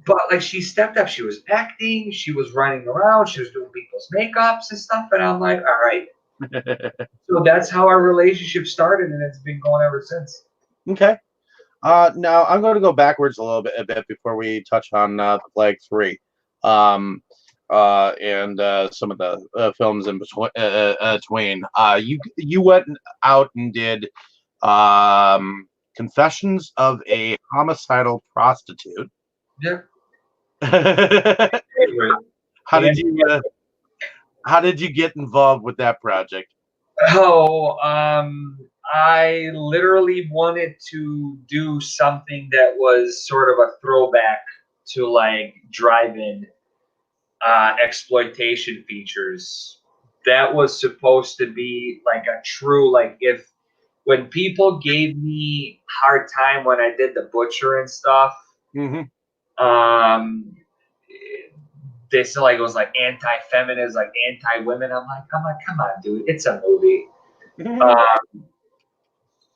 But like she stepped up, she was acting, she was running around, she was doing people's makeups and stuff, and I'm like, all right. So that's how our relationship started, and it's been going ever since. Okay. Now I'm going to go backwards a bit before we touch on the Plague 3. And some of the films in between. You went out and did Confessions of a Homicidal Prostitute. Yeah. How did you get involved with that project? Oh, I literally wanted to do something that was sort of a throwback to like drive-in exploitation features. That was supposed to be like a true, like when people gave me hard time when I did the butcher and stuff, they said like it was like anti-feminist, like anti-women. I'm like, come on, dude, it's a movie.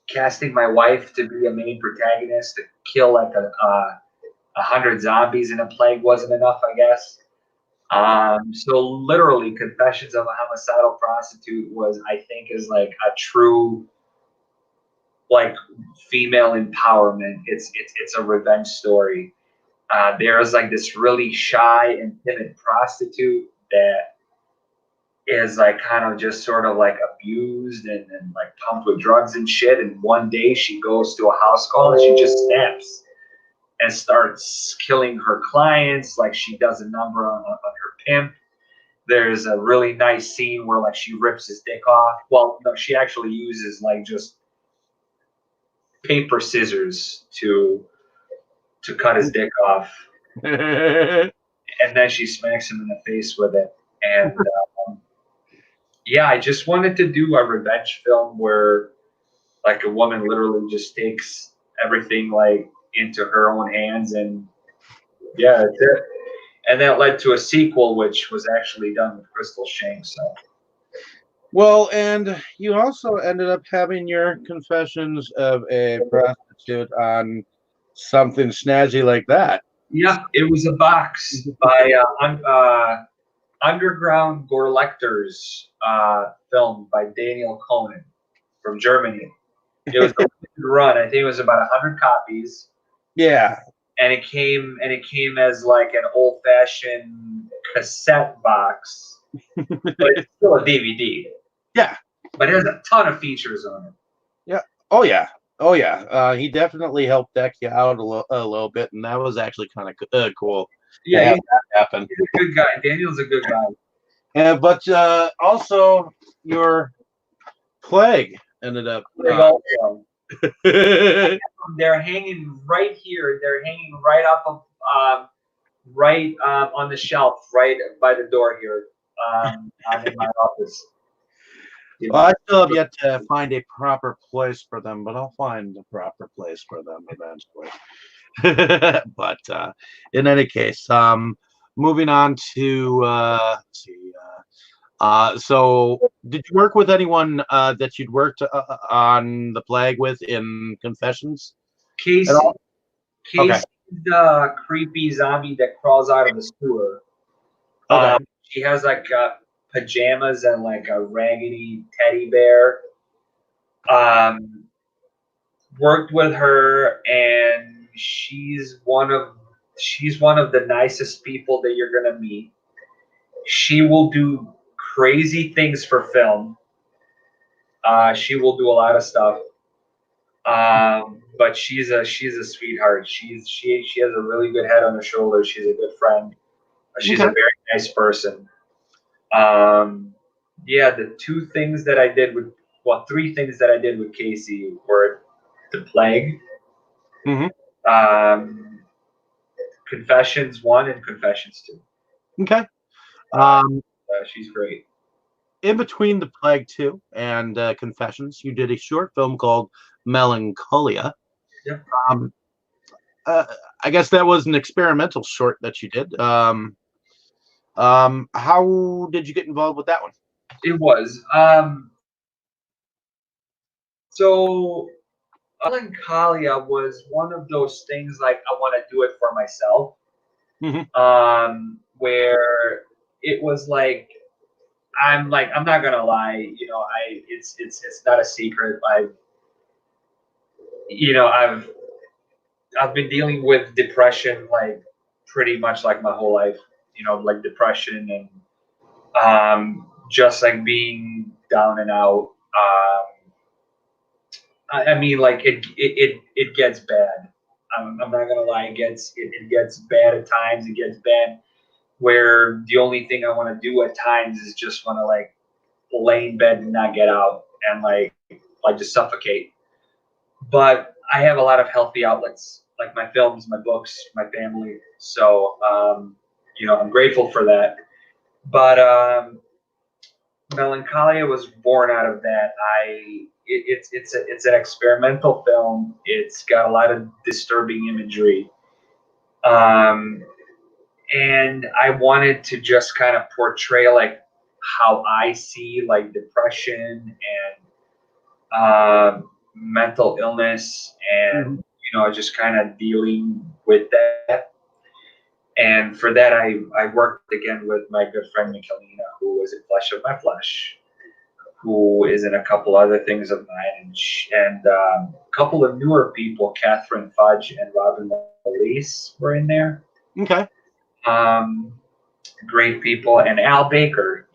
Casting my wife to be a main protagonist to kill like 100 zombies in a plague wasn't enough, I guess. So literally, Confessions of a Homicidal Prostitute was, I think, is like a true like female empowerment. It's a revenge story. There's like this really shy and timid prostitute that is like kind of just sort of like abused and like pumped with drugs and shit. And one day she goes to a house call and she just snaps and starts killing her clients. Like she does a number on her pimp. There's a really nice scene where like she rips his dick off. Well, no, she actually uses like just paper scissors to cut his dick off. And then she smacks him in the face with it. And yeah, I just wanted to do a revenge film where like a woman literally just takes everything like into her own hands, and yeah, that's it. And that led to a sequel, which was actually done with Crystal Shank. So, well, and you also ended up having your Confessions of a Prostitute on something snazzy like that. yeah, it was a box by Underground Gorlectors, film by Daniel Conan from Germany. It was a limited run. I think it was about 100 copies. Yeah. And it came as like an old-fashioned cassette box, but it's still a DVD. Yeah. But it has a ton of features on it. Yeah. Oh yeah. Oh yeah. He definitely helped deck you out a little bit, and that was actually kind of cool. Yeah, that happened. He's a good guy. Daniel's a good guy. But also your Plague ended up. They're hanging right here. They're hanging right up, on the shelf, right by the door here. I'm in my office. Well, I still have yet to find a proper place for them, but I'll find the proper place for them eventually. But in any case, moving on to let's see. So did you work with anyone that you'd worked on the plague with in Confessions at Casey. all? Okay. Casey's the creepy zombie that crawls out of the sewer. Okay. She has like pajamas and like a raggedy teddy bear. Worked with her, and she's one of the nicest people that you're gonna meet. She will do crazy things for film. She will do a lot of stuff. But she's a sweetheart. She has a really good head on her shoulders. She's a good friend. She's a Okay. very nice person. Yeah, the three things that I did with Casey were the plague, Hmm. um, Confessions 1 and Confessions 2. Okay. Uh, Um, she's great. in between the Plague 2 and Confessions, you did a short film called Melancholia. Yeah. Um, uh, I guess that was an experimental short that you did. How did you get involved with that one? It was. So Melancholia was one of those things like I want to do it for myself. Hmm. Where it was like I'm not gonna lie, it's not a secret. I've been dealing with depression like pretty much like my whole life. Like depression and just like being down and out. I mean, like it gets bad. I'm not gonna lie, it gets bad at times. It gets bad where the only thing I want to do at times is just want to like lay in bed and not get out and like just suffocate. But I have a lot of healthy outlets, like my films, my books, my family. So I'm grateful for that. But Melancholia was born out of that. It's an experimental film. It's got a lot of disturbing imagery, and I wanted to just kind of portray like how I see like depression and mental illness, Hmm. and just kind of dealing with that. And for that, I worked again with my good friend Michelina, who was in Flesh of My Flesh, who is in a couple other things of mine, and a couple of newer people, Catherine Fudge and Robin Elise, were in there. Okay. Um, Great people, and Al Baker.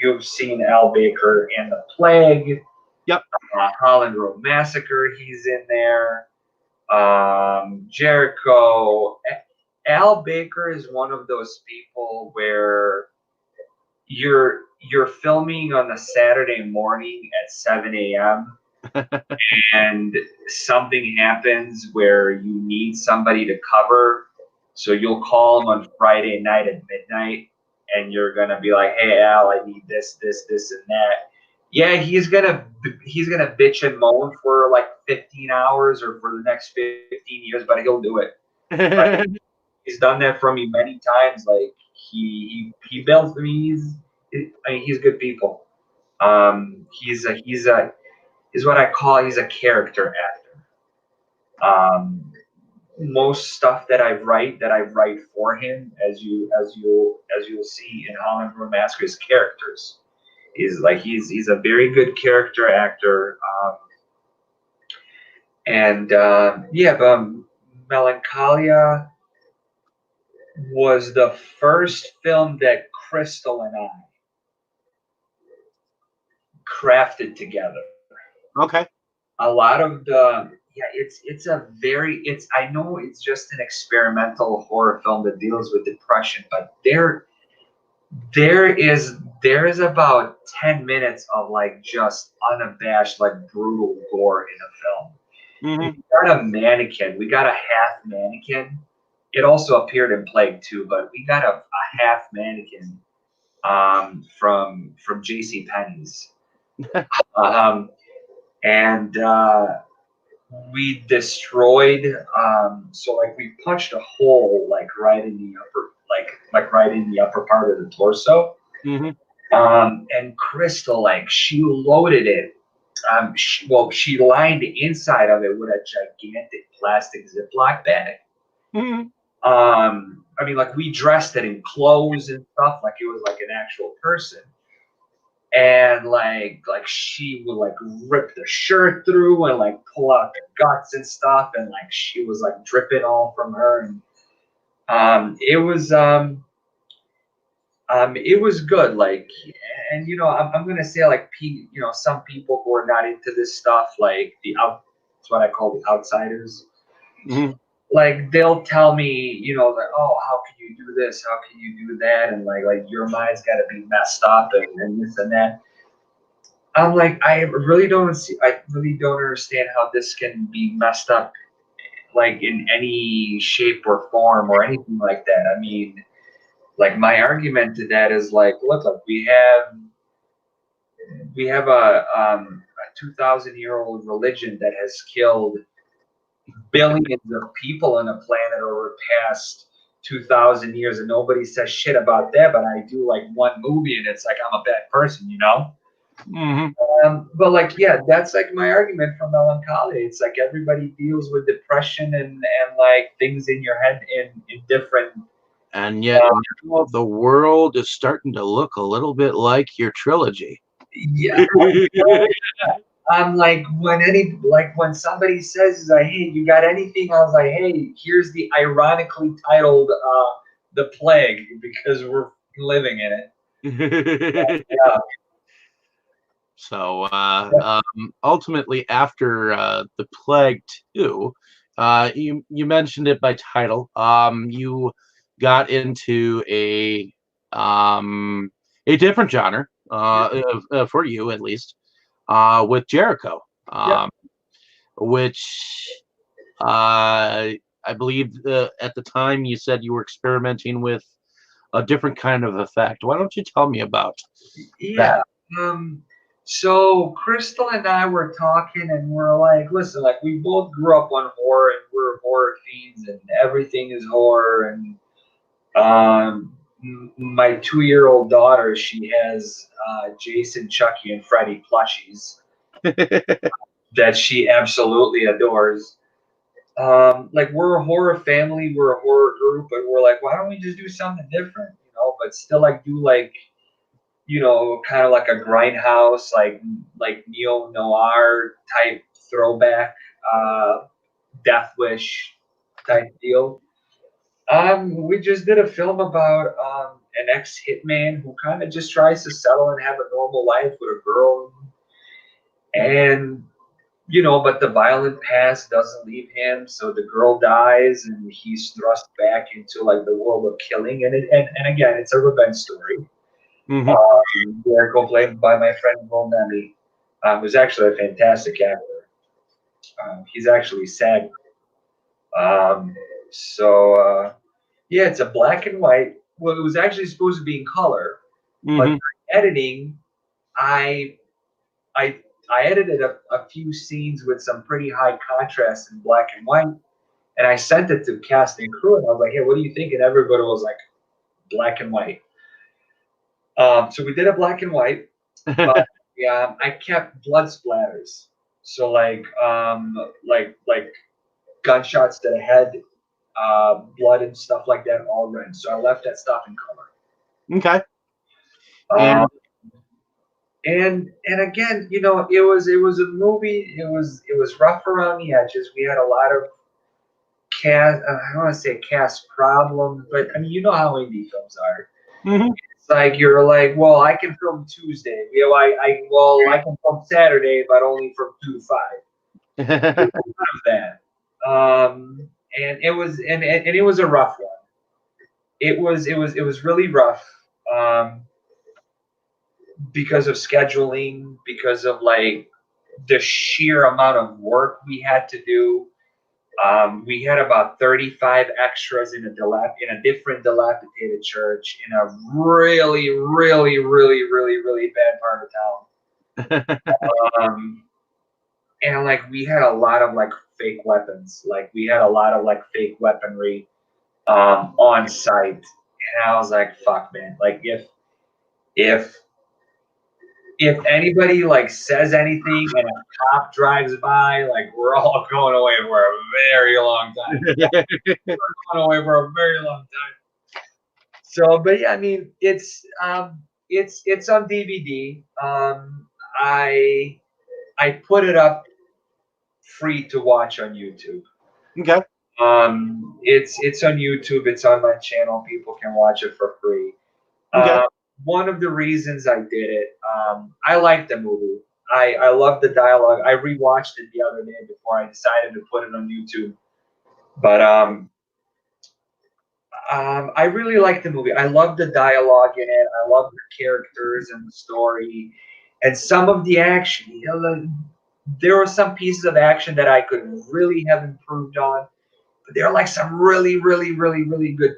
You've seen Al Baker in The Plague, Yep. Holland Road Massacre. He's in there. Jericho. Al Baker is one of those people where you're filming on a Saturday morning at 7 a.m. and something happens where you need somebody to cover. So you'll call him on Friday night at midnight and you're gonna be like, "Hey Al, I need this, this, this, and that." Yeah, he's gonna bitch and moan for like 15 hours or for the next 15 years, but he'll do it. Like, he's done that for me many times. Like he builds me. He's good people. He's what I call he's a character actor. Most stuff that I write for him, as you'll see in Holland Room Massacre, is characters. He's a very good character actor. And yeah, Melancholia was the first film that Crystal and I crafted together. Okay. A lot of the it's I know it's just an experimental horror film that deals with depression, but there is about 10 minutes of like just unabashed like brutal gore in a film. Hmm. We got a mannequin. We got a half mannequin. It also appeared in Plague too, but we got a half mannequin from J.C. Penney's. Um, and we destroyed. So like we punched a hole like right in the upper, like right in the upper part of the torso. Mm-hmm. And Crystal, like she loaded it. She lined the inside of it with a gigantic plastic Ziploc bag. Mm-hmm. I mean, like we dressed it in clothes and stuff, like it was like an actual person. And like she would like rip the shirt through and like pull out the guts and stuff, and like she was like dripping all from her. And it was good. Like, and I'm gonna say like some people who are not into this stuff, like that's what I call the outsiders. Mm-hmm. Like they'll tell me, like, oh, how can you do this? How can you do that? And like your mind's got to be messed up and this and that. I'm like, I really don't understand how this can be messed up, like in any shape or form or anything like that. I mean, like my argument to that is like, look, like we have a 2,000-year-old religion that has killed billions of people on the planet over the past 2,000 years, and nobody says shit about that. But I do like one movie, and it's like I'm a bad person, Mm-hmm. But like, yeah, that's like my argument for Melancholia. It's like everybody deals with depression and like things in your head in different. And yet now the world is starting to look a little bit like your trilogy. Yeah. I'm like when somebody says like, hey, you got anything? I was like, hey, here's the ironically titled The Plague, because we're living in it. Yeah. So ultimately, after the Plague 2, you mentioned it by title. You got into a different genre for you, at least, with Jericho, Yeah. which I believe at the time you said you were experimenting with a different kind of effect. Why don't you tell me about that? Yeah. So Crystal and I were talking, and we're like, listen, like we both grew up on horror, and we're horror fiends, and everything is horror. And my 2-year-old daughter, she has Jason, Chucky, and Freddy plushies that she absolutely adores. Like we're a horror family, we're a horror group, and we're like, why don't we just do something different, but still like do like kind of like a grindhouse, like neo noir type throwback, Death Wish type deal. We just did a film about an ex hitman who kind of just tries to settle and have a normal life with a girl, and but the violent past doesn't leave him, so the girl dies, and he's thrust back into like the world of killing, and again, it's a revenge story. Mm-hmm. Jericho, played by my friend Volnemi, who's actually a fantastic actor. He's actually SAG. Yeah, it's a black and white. Well, it was actually supposed to be in color, but Mm-hmm. editing, I I I edited a few scenes with some pretty high contrast in black and white, and I sent it to cast and crew, and I was like, "Hey, what do you think?" And everybody was like, "Black and white." So we did a black and white, but yeah, I kept blood splatters. So like gunshots to the head, blood and stuff like that, all red. So I left that stuff in color. Okay. Um, And and again, it was a movie. It was rough around the edges. We had a lot of cast. I don't want to say cast problems, but I mean, you know how indie films are. mhm. It's like you're like, well, I can film Tuesday. I can film Saturday, but only from 2 to 5. Of that. And it was a rough one. It was really rough. Um, because of scheduling, because of like the sheer amount of work we had to do. We had about 35 extras in a different dilapidated church in a really, really, really, really, really bad part of town. Um, and like we had a lot of like fake weapons. Like we had a lot of like fake weaponry on site, and I was like, "Fuck, man!" Like if if anybody like says anything and a cop drives by, like we're all going away for a very long time. We're going away for a very long time. So, but yeah, I mean, it's on DVD. I put it up free to watch on YouTube. Okay. It's on YouTube. It's on my channel. People can watch it for free. Okay. One of the reasons I did it, I liked the movie. I love the dialogue. I rewatched it the other day before I decided to put it on YouTube. But I really like the movie. I love the dialogue in it. I love the characters and the story, and some of the action. You know, there were some pieces of action that I could really have improved on. But there are like some really, really, really, really good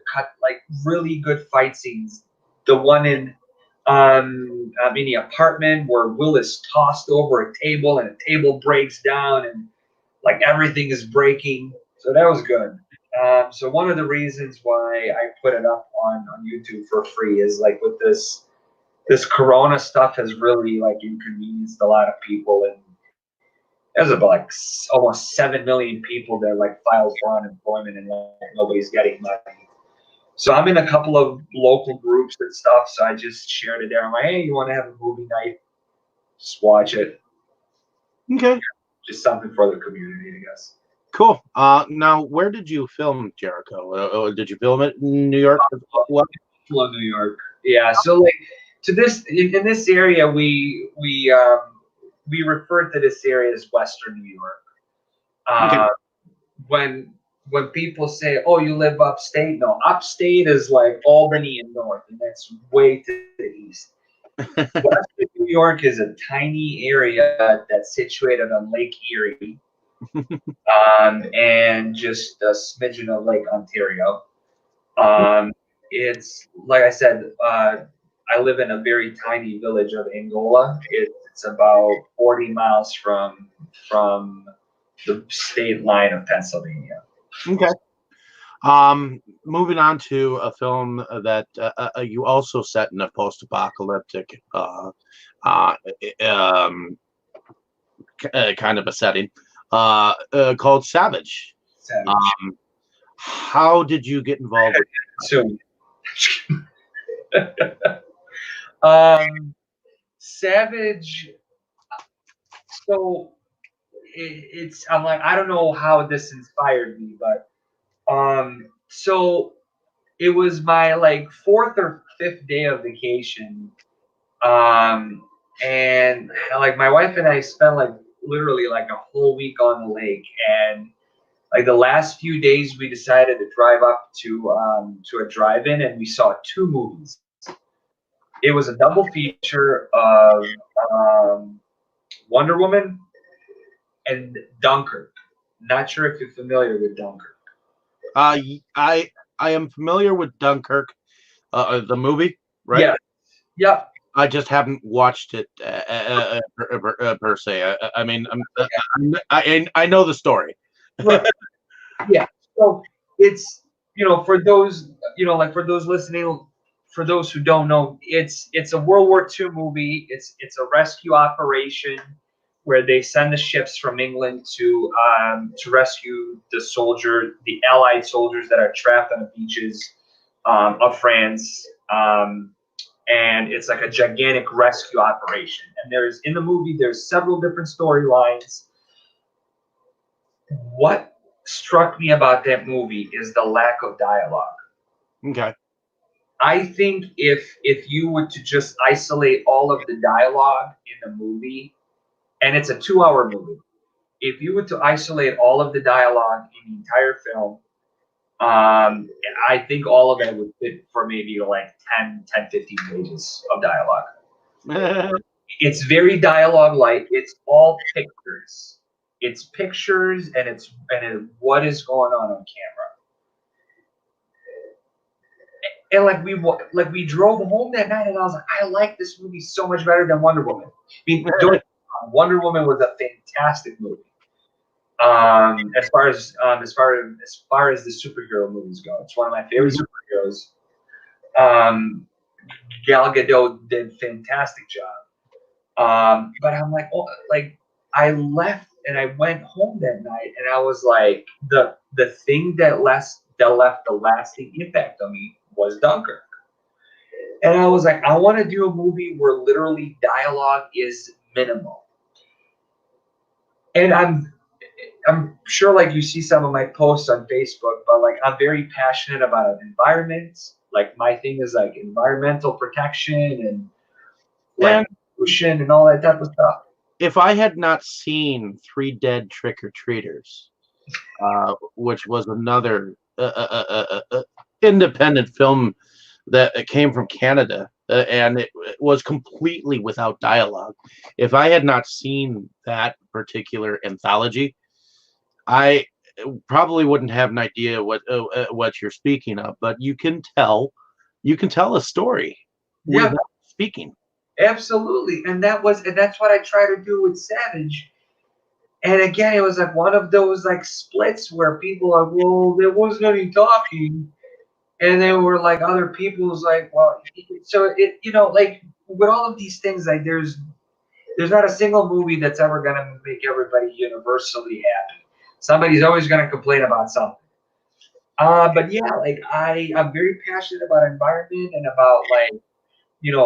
really good fight scenes. The one in the apartment where Will is tossed over a table and a table breaks down and like everything is breaking. So that was good. So one of the reasons why I put it up on YouTube for free is like with this Corona stuff has really like inconvenienced a lot of people, and there's about like almost 7 million people that like filed for unemployment and like, nobody's getting money. So I'm in a couple of local groups and stuff. So I just shared it there. I'm like, hey, you want to have a movie night? Just watch it. Okay. Just something for the community, I guess. Cool. Now, where did you film Jericho? Did you film it in New York? What? New York. Yeah. So like to this in this area, we refer to this area as Western New York. Okay. When people say, "Oh, you live upstate," no, upstate is like Albany and north, and that's way to the east. Western New York is a tiny area that's situated on Lake Erie, and just a smidgen of Lake Ontario. It's like I said, I live in a very tiny village of Angola. It's about 40 miles from the state line of Pennsylvania. Okay. Moving on to a film that you also set in a post-apocalyptic kind of a setting called Savage. Savage. How did you get involved with So, Savage. So it's I'm like I don't know how this inspired me, but so it was my like fourth or fifth day of vacation, and like my wife and I spent like literally like a whole week on the lake, and like the last few days we decided to drive up to a drive-in, and we saw two movies. It was a double feature of Wonder Woman and Dunkirk. Not sure if you're familiar with Dunkirk. I am familiar with Dunkirk, the movie, right? Yeah. Yep. I just haven't watched it per se. I mean, I know the story. Right. Yeah. So it's for those like for those listening, for those who don't know, it's a World War II movie. It's a rescue operation where they send the ships from England to rescue the Allied soldiers that are trapped on the beaches of France. And it's like a gigantic rescue operation. And in the movie, there's several different storylines. What struck me about that movie is the lack of dialogue. Okay. I think if you were to just isolate all of the dialogue in the movie, and it's a 2-hour movie, if you were to isolate all of the dialogue in the entire film, I think all of that would fit for maybe like 15 pages of dialogue. It's very dialogue light. It's all pictures. It's pictures and it's what is going on camera. And like we drove home that night, and I was like, I like this movie so much better than Wonder Woman. I mean, Wonder Woman was a fantastic movie. As far as the superhero movies go, it's one of my favorite superheroes. Gal Gadot did a fantastic job. But I'm like, oh, like I left and I went home that night, and I was like, the thing that left the lasting impact on me was Dunkirk. And I was like, I want to do a movie where literally dialogue is minimal. And I'm sure like you see some of my posts on Facebook, but like I'm very passionate about environment. Like my thing is like environmental protection and like And pollution and all that type of stuff. if I had not seen Three Dead Trick-or-Treaters, which was another independent film that came from Canada, and it was completely without dialogue. If I had not seen that particular anthology, I probably wouldn't have an idea what you're speaking of. But you can tell a story Yeah, without speaking. absolutely. And that's what I try to do with Savage. And again, it was like one of those like splits where people are, well, there wasn't any talking. And then were like other people's like, well, so it, like with all of these things, like there's not a single movie that's ever gonna make everybody universally happy. Somebody's always gonna complain about something. But yeah, like I'm very passionate about environment and about like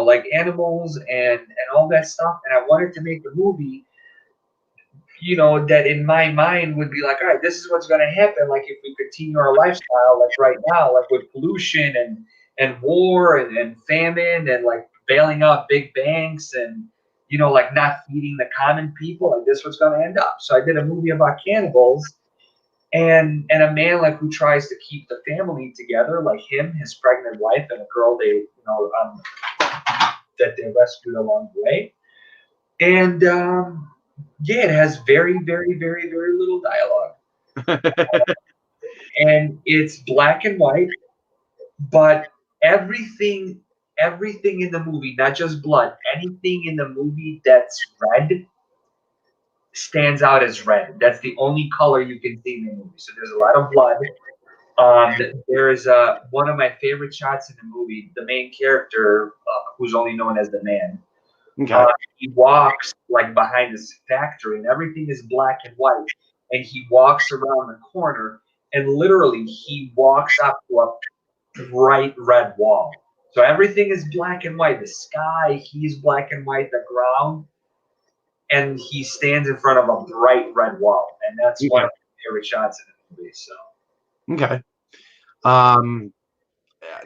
like animals and all that stuff. And I wanted to make a movie, that in my mind would be like, all right, this is what's going to happen. Like if we continue our lifestyle, like right now, like with pollution and war and famine and like bailing out big banks and, like not feeding the common people, like this was going to end up. So I did a movie about cannibals and a man like who tries to keep the family together, like him, his pregnant wife, and a girl that they rescued along the way. And yeah, it has very, very, very, very little dialogue, and it's black and white. But everything, everything in the movie, not just blood, anything in the movie that's red stands out as red. That's the only color you can see in the movie. So there's a lot of blood. There is one of my favorite shots in the movie. The main character, who's only known as the man, Okay. he walks like behind this factory, and everything is black and white. And he walks around the corner, and literally he walks up to a bright red wall. So everything is black and white. The sky, he's black and white. The ground, and he stands in front of a bright red wall, and that's one of my favorite shots in the movie. So. Okay. Um,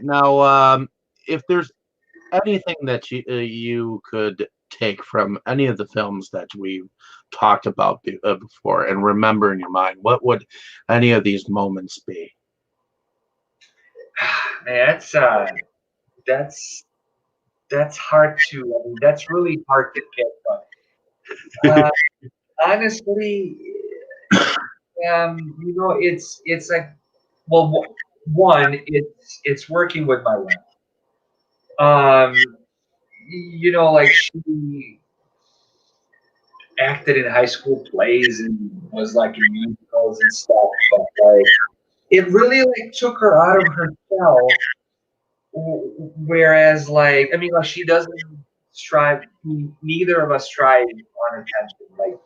now, if there's anything that you could take from any of the films that we've talked about before and remember in your mind, what would any of these moments be? Man, that's hard to. I mean, that's really hard to pick. But honestly, it's like, well, one, it's working with my wife. Like she acted in high school plays and was like in musicals and stuff, but like it really like took her out of her shell. Whereas, like, I mean, like she doesn't strive. Neither of us strive on attention. Like,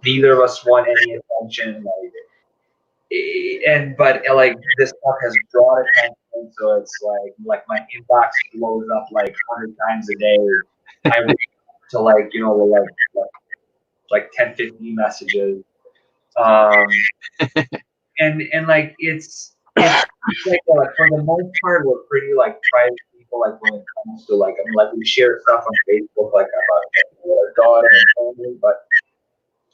neither of us want any attention. Like, but like this stuff has broad attention, so it's like my inbox blows up like 100 times a day. I read to like like 10, 15 messages. Um, and like it's like for the most part we're pretty like private people, like when it comes to like, I mean, like we share stuff on Facebook like about our daughter and family, but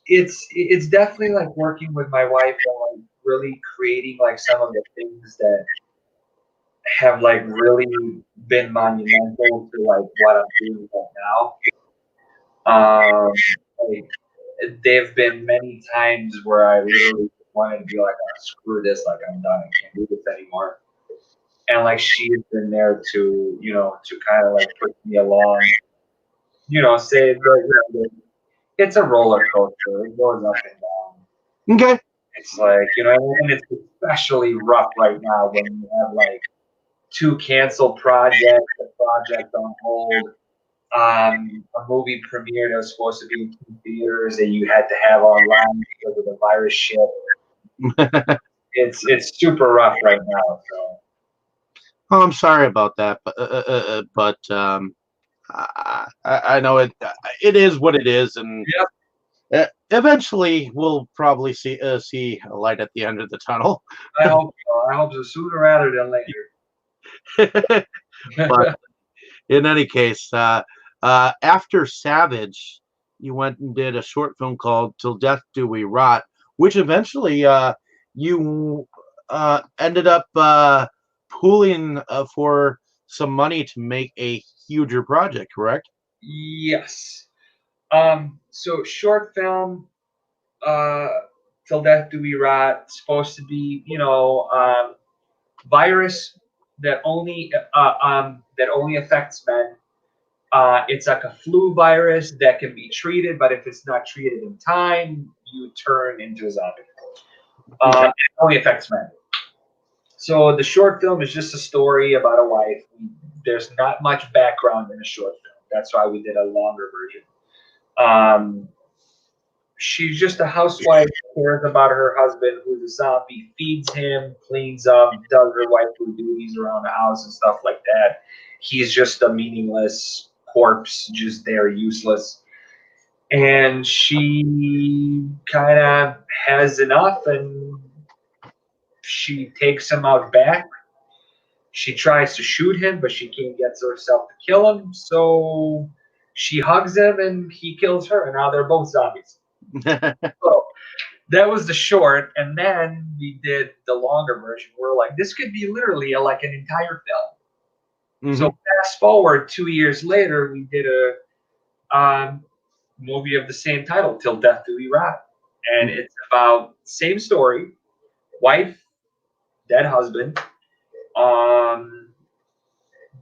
it's definitely like working with my wife on like really creating like some of the things that have like really been monumental to like what I'm doing right now. Like, there have been many times where I literally wanted to be like, oh, screw this, like I'm done, I can't do this anymore. And like she has been there to kind of like push me along, say that, it's a roller coaster. It goes up and down. Okay. It's like, and it's especially rough right now when you have like two canceled projects, a project on hold, a movie premiere that was supposed to be in theaters that you had to have online because of the virus shit. It's super rough right now. So Oh, I'm sorry about that, but I know it. It is what it is, and eventually we'll probably see a light at the end of the tunnel. I hope so. I hope so sooner rather than later. But in any case, after Savage, you went and did a short film called "Till Death Do We Rot," which eventually you ended up pooling for some money to make a huger project, correct? Yes. So short film, uh, Till Death Do We Rot, supposed to be, virus that only affects men. It's like a flu virus that can be treated, but if it's not treated in time, you turn into a zombie. It only affects men. So the short film is just a story about a wife. There's not much background in a short film. That's why we did a longer version. Um, she's just a housewife, cares about her husband who's a zombie, feeds him, cleans up, does her wifely duties around the house and stuff like that. He's just a meaningless corpse, just there, useless. And she kind of has enough and she takes him out back. She tries to shoot him, but she can't get herself to kill him. So she hugs him and he kills her. And now they're both zombies. So that was the short, and then we did the longer version. We're like, this could be literally like an entire film. So fast forward 2 years later, we did a movie of the same title, Till Death Do We Rot, and it's about same story, wife, dead husband.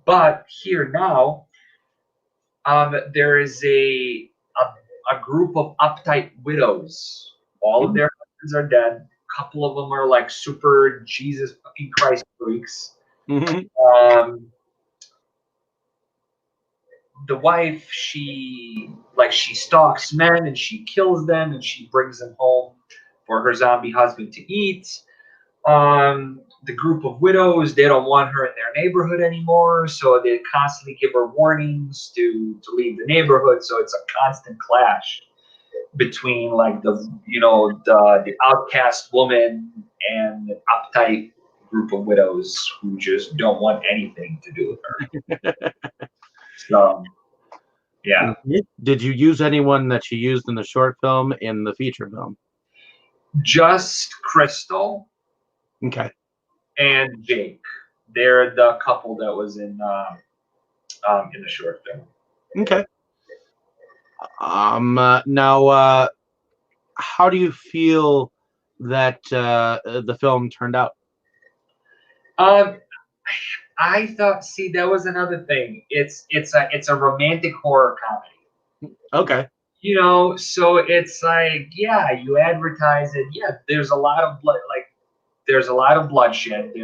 But here now, there is a group of uptight widows. All of their husbands are dead. A couple of them are like super Jesus fucking Christ freaks. The wife, she stalks men and she kills them and she brings them home for her zombie husband to eat. The group of widows, they don't want her in their neighborhood anymore, so they constantly give her warnings to leave the neighborhood. So it's a constant clash between like the outcast woman and the uptight group of widows who just don't want anything to do with her. So yeah. Did you use anyone that you used in the short film in the feature film? Just Crystal. Okay. And Jake. They're the couple that was in the short film. Okay. Now, how do you feel that the film turned out? I thought. See, that was another thing. It's a romantic horror comedy. Okay. So it's like, yeah, you advertise it. Yeah, there's a lot of blood. Like, there's a lot of bloodshed.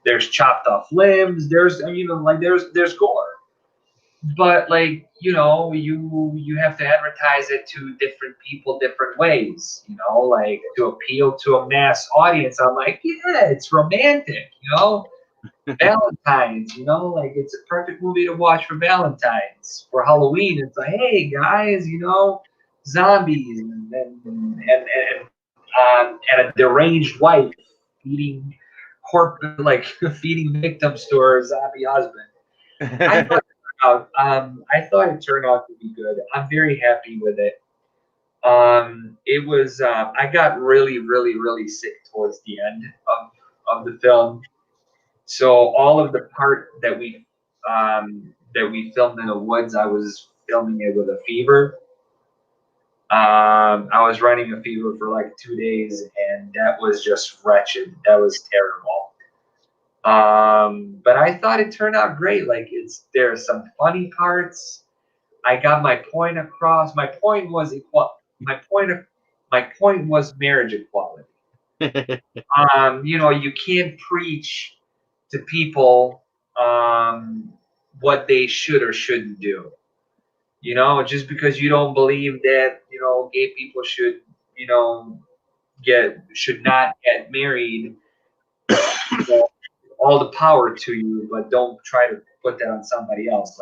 There's chopped off limbs. There's there's gore. But like, you have to advertise it to different people different ways, like to appeal to a mass audience. I'm like, yeah, it's romantic, Valentine's, like it's a perfect movie to watch for Valentine's. For Halloween, it's like, hey guys, zombies and a deranged wife feeding feeding victims to her zombie husband. I thought it turned out to be good. I'm very happy with it. It was. I got really, really, really sick towards the end of the film. So all of the part that we filmed in the woods, I was filming it with a fever. I was running a fever for like 2 days, and that was just wretched. That was terrible. But I thought it turned out great. Like there are some funny parts. I got my point across. My point was my point was marriage equality. You can't preach to people what they should or shouldn't do. Just because you don't believe that gay people should you know should not get married, all the power to you, but don't try to put that on somebody else.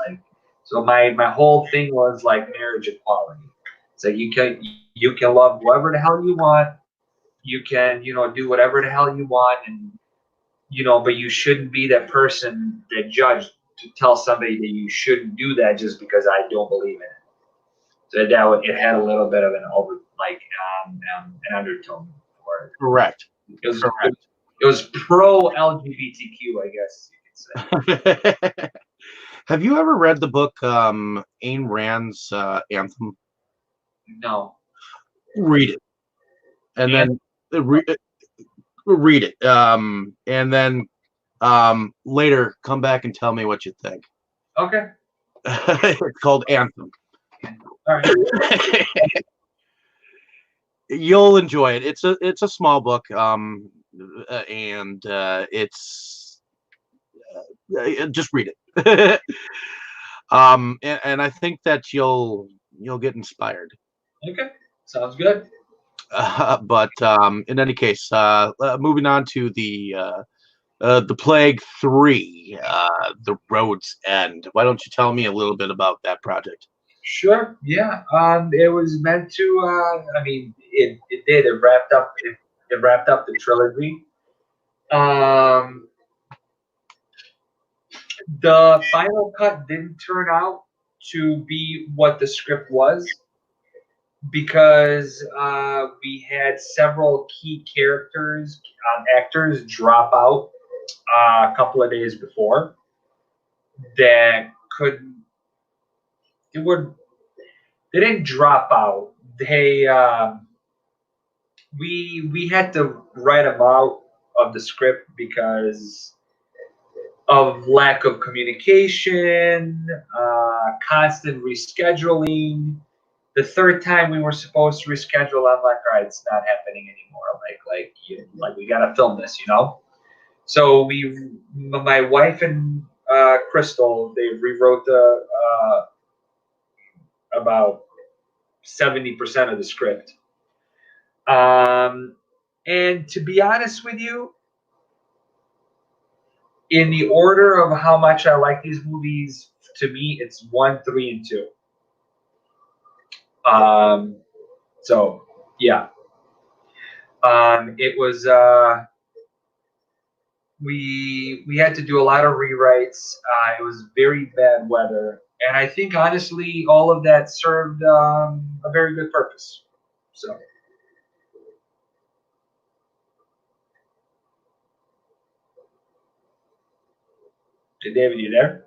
So my whole thing was like marriage equality. So you can love whoever the hell you want. You can do whatever the hell you want, and but you shouldn't be that person that judge to tell somebody that you shouldn't do that just because I don't believe in it. So it had a little bit of an an undertone for it. Correct. It was Correct. it was pro LGBTQ, I guess you could say. Have you ever read the book Ayn Rand's Anthem? No. Read it, and And then read it, and then later come back and tell me what you think. okay. It's called Anthem. All right. You'll enjoy it. It's a small book, and it's just read it. And I think that you'll get inspired. Okay. Sounds good. But in any case, moving on to the Plague 3, The Road's End. Why don't you tell me a little bit about that project? Sure. Yeah. It was meant to. I mean, it did. It wrapped up. It wrapped up the trilogy. The final cut didn't turn out to be what the script was because we had several key actors drop out a couple of days before that couldn't. They didn't drop out. We had to write them out of the script because of lack of communication, constant rescheduling. The third time we were supposed to reschedule, I'm like, all right, it's not happening anymore. Like we gotta film this. So my wife and Crystal, they rewrote about 70% of the script. And to be honest with you, in the order of how much I like these movies, to me, it's 1, 3, and 2. So yeah, it was. We had to do a lot of rewrites. It was very bad weather, and I think honestly, all of that served a very good purpose. So. Hey, David, you there?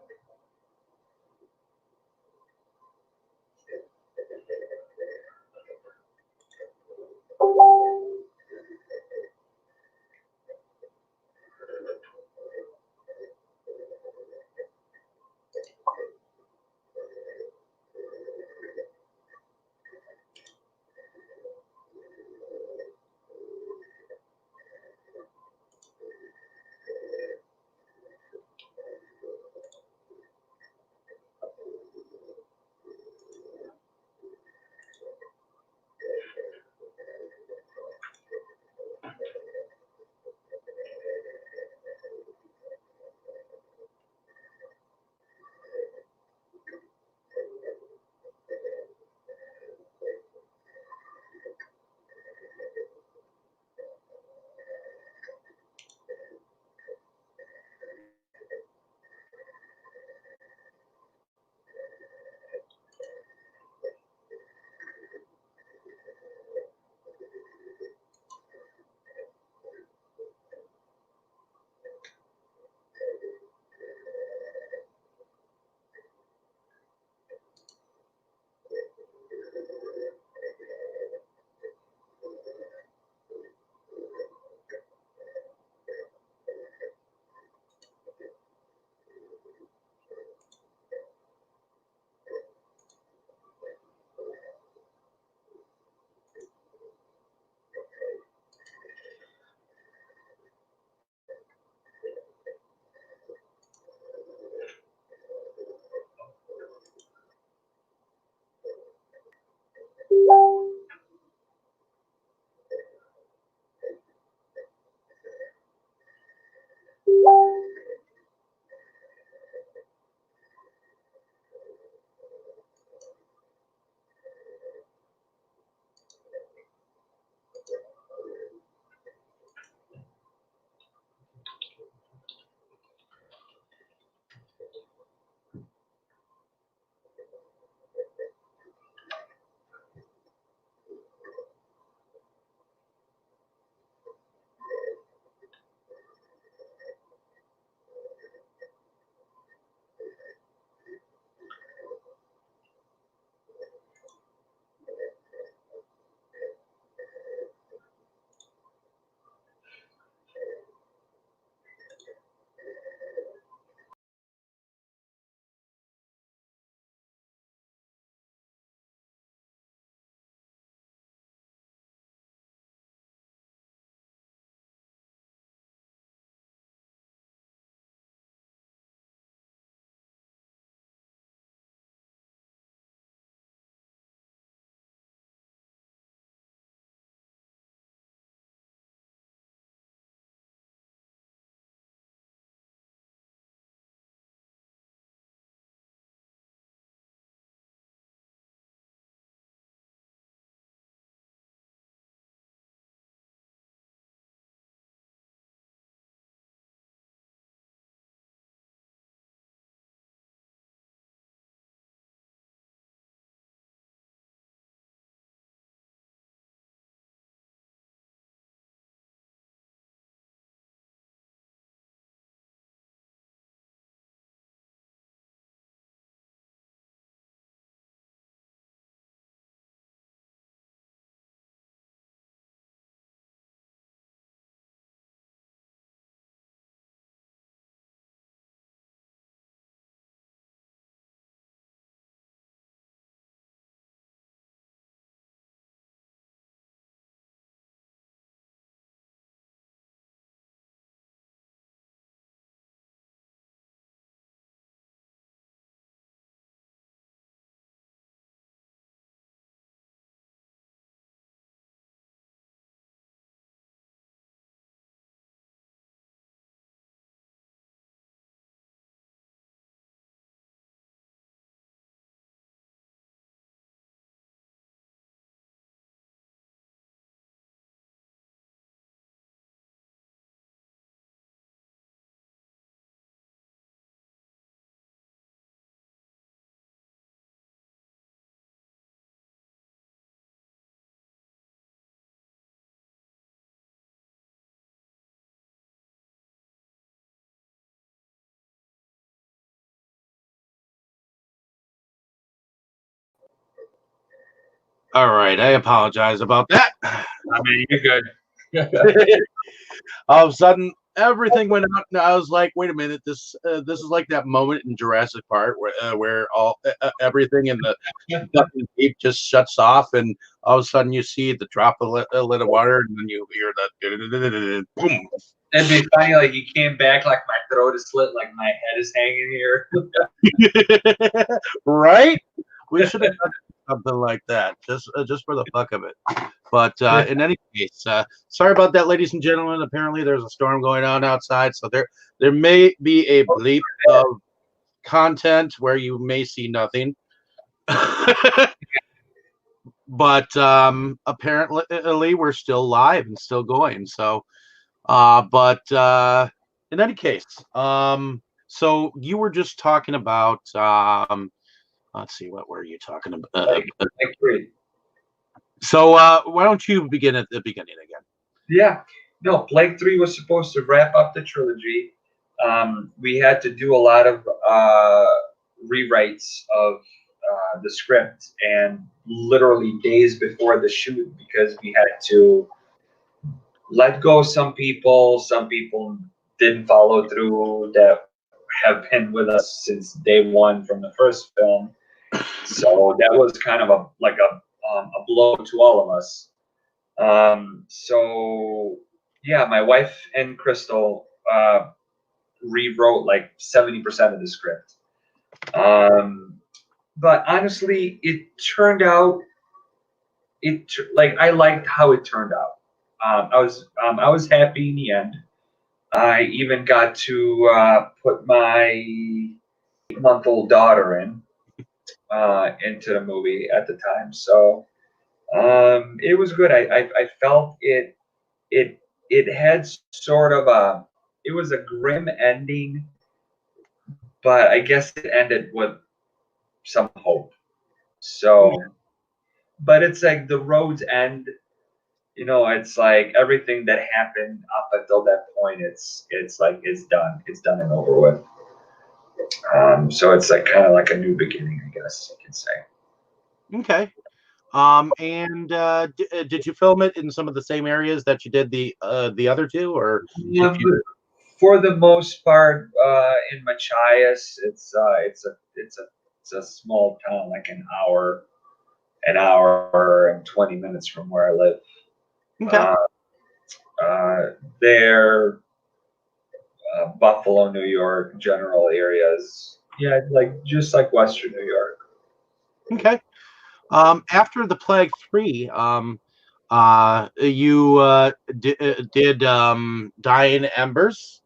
All right, I apologize about that. I mean, you're good. All of a sudden, everything went out, and I was like, "Wait a minute! This is like that moment in Jurassic Park where all everything in the fucking deep just shuts off, and all of a sudden you see the drop of a lid of water, and then you hear the boom." It'd be funny, like you came back, like my throat is slit, like my head is hanging here. Right? We should have done something like that, just for the fuck of it. But in any case, sorry about that, ladies and gentlemen. Apparently, there's a storm going on outside, so there may be a bleep of content where you may see nothing. But apparently, we're still live and still going. So, but in any case, so you were just talking about. Let's see, what were you talking about? Like great. So why don't you begin at the beginning again? Yeah. No, Plague 3 was supposed to wrap up the trilogy. We had to do a lot of rewrites of the script, and literally days before the shoot, because we had to let go some people. Some people didn't follow through that have been with us since day one from the first film. So that was kind of a blow to all of us. So yeah, my wife and Crystal rewrote like 70% of the script. But honestly, it turned out. I liked how it turned out. I was happy in the end. I even got to put my 8-month-old daughter into the movie at the time, so it was good. I felt it had sort of it was a grim ending, but I guess it ended with some hope. So, but it's like the road's end. It's like everything that happened up until that point. It's like it's done. It's done and over with. So it's like kind of like a new beginning, I guess you could say. Okay. And did you film it in some of the same areas that you did the other two, or Yeah, did you? for the most part, in Machias, it's a small town, like an hour and 20 minutes from where I live. Okay. There, Buffalo, New York, general areas. Yeah, like just like Western New York. Okay. After the Plague 3, you did Dying Embers.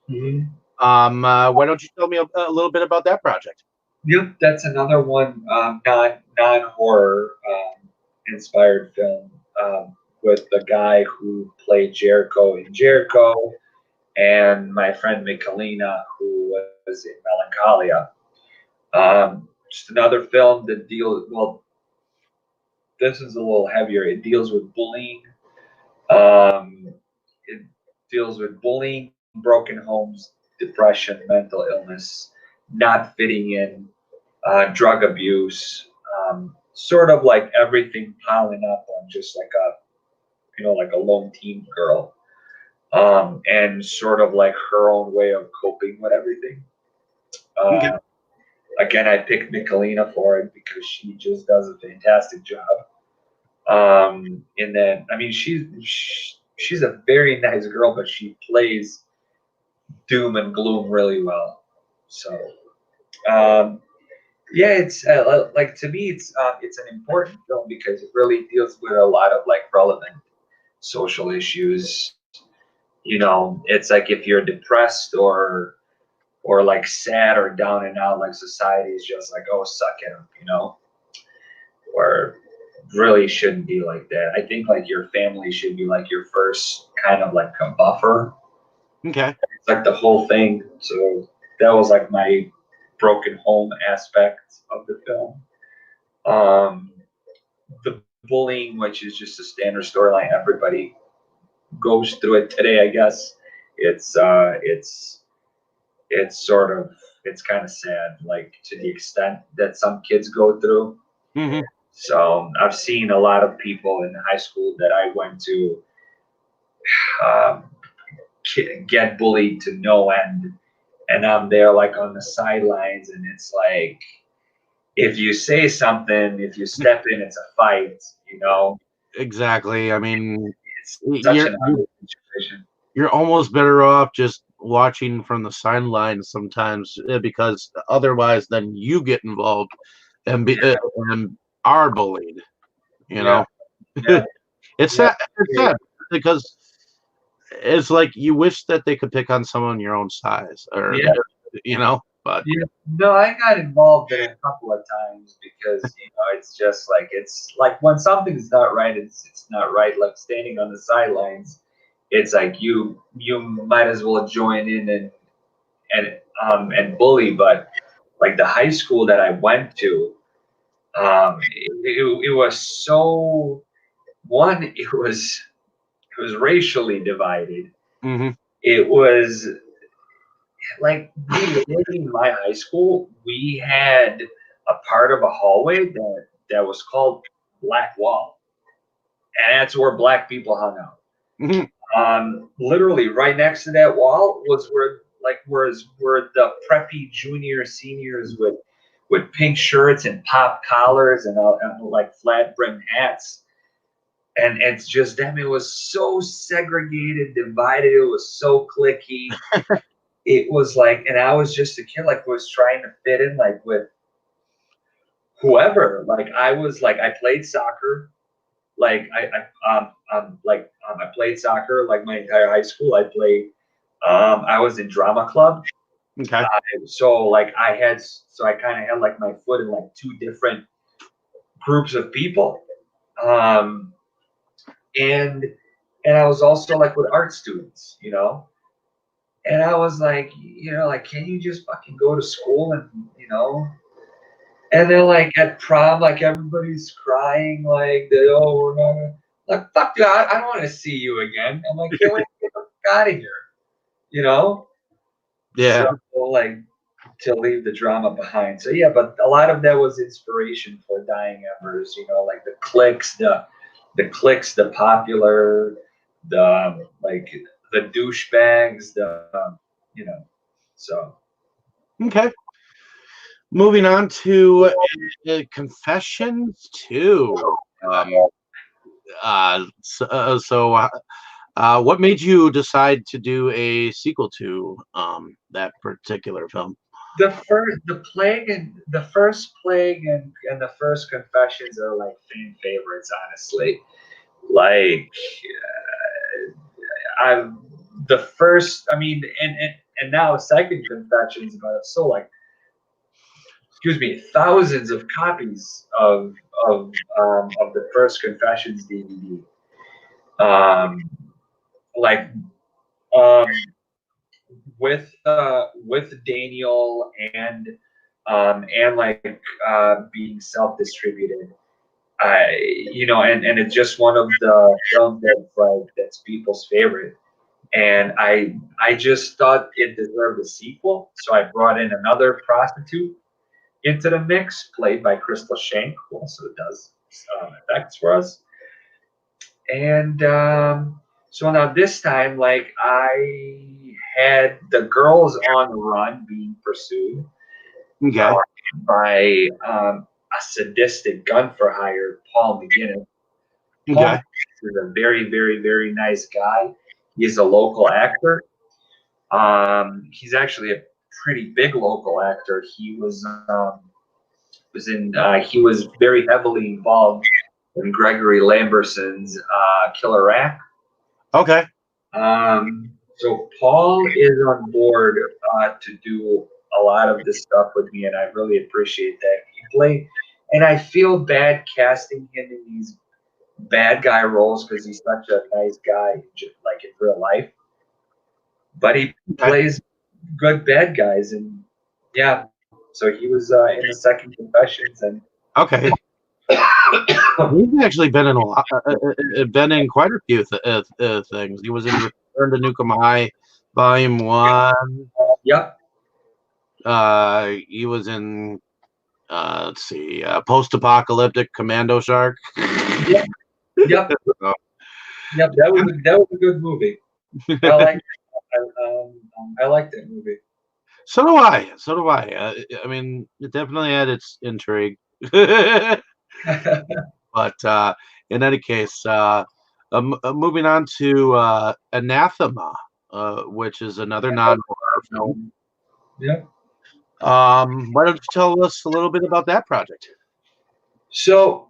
Mm-hmm. Why don't you tell me a little bit about that project? Yep, that's another one, non horror inspired film, with the guy who played Jericho in Jericho, and my friend Michelina, who was in Melancholia. Just another film that deals, well, this is a little heavier. It deals with bullying. It deals with bullying, broken homes, depression, mental illness, not fitting in, drug abuse, sort of like everything piling up on just like like a lone teen girl, and sort of like her own way of coping with everything. Okay. Again, I picked Michelina for it because she just does a fantastic job. And then, I mean, she's a very nice girl, but she plays doom and gloom really well. So, um, yeah, it's like to me, it's an important film because it really deals with a lot of like relevant social issues. It's like if you're depressed or like sad or down and out, like society is just like, oh, suck it up. Or really shouldn't be like that. I think like your family should be like your first kind of like a buffer. Okay. It's like the whole thing. So that was like my broken home aspect of the film. The bullying, which is just a standard storyline, everybody goes through it today, I guess. It's sort of, it's kind of sad, like to the extent that some kids go through. Hmm. So I've seen a lot of people in high school that I went to um, get bullied to no end, and I'm there like on the sidelines, and it's like if you say something, if you step in, it's a fight. You know, Exactly. I mean, it's such you're an ugly situation. you're almost better off just watching from the sidelines sometimes, because otherwise, then you get involved and be Yeah, and are bullied. You yeah, know, yeah, it's yeah. sad. It's sad because it's like you wish that they could pick on someone your own size, or Yeah. But Yeah, no, I got involved in it a couple of times because it's just like it's like when something's not right, it's not right. Like standing on the sidelines, it's like you might as well join in and bully. But like the high school that I went to, it was so one. It was racially divided. hmm It was like in my high school, we had a part of a hallway that was called Black Wall, and that's where black people hung out. hmm Literally right next to that wall was where the preppy junior seniors with pink shirts and pop collars and like flat brim hats. And it's just them. It was so segregated, divided. It was so cliquey. It was like, and I was just a kid, like was trying to fit in, like with whoever. Like I played soccer, like I played soccer like my entire high school. I was in drama club, Okay. so I kind of had like my foot in like two different groups of people, um, and I was also like with art students. And I was like, can you just fucking go to school and. And then like at prom, like everybody's crying, like we're not like fuck you, I don't want to see you again. I'm like, get the fuck out of here, you know? Yeah. So like to leave the drama behind. So yeah, but a lot of that was inspiration for Dying Embers, like the popular, like the douchebags, you know, so Okay. Moving on to Confessions 2. Um, what made you decide to do a sequel to that particular film? the first plague and the first confessions are like fan favorites, honestly. Like I'm the first, I mean, and now second confessions, but so like excuse me, thousands of copies of the first confessions DVD. Um, like um, with Daniel and like being self-distributed. And it's just one of the films that's people's favorite. And I just thought it deserved a sequel, so I brought in another prostitute into the mix, played by Crystal Shank, who also does effects for us. And so now this time, like I had the girls on the run being pursued Okay. by a sadistic gun for hire, Paul McGinnis. Paul Okay. McGinnis is a very, very, very nice guy. He's a local actor. He's actually a pretty big local actor. He was very heavily involved in Gregory Lamberson's Killer Rack. Okay. So Paul is on board to do a lot of this stuff with me, and I really appreciate that. And I feel bad casting him in these bad guy roles because he's such a nice guy, like in real life. But he Okay. plays good bad guys, and yeah. So he was in the second Confessions, and Okay. He's actually been in a lot, been in quite a few things. He was in Return to Nukem High, Volume 1. yep. He was in let's see, post-apocalyptic Commando Shark. Yep. Yep. Yep. That was a good movie. I like. I like that movie. So do I. So do I. I mean, it definitely had its intrigue. But in any case, moving on to Anathema, which is another non-horror film. Yep. Why don't you tell us a little bit about that project? So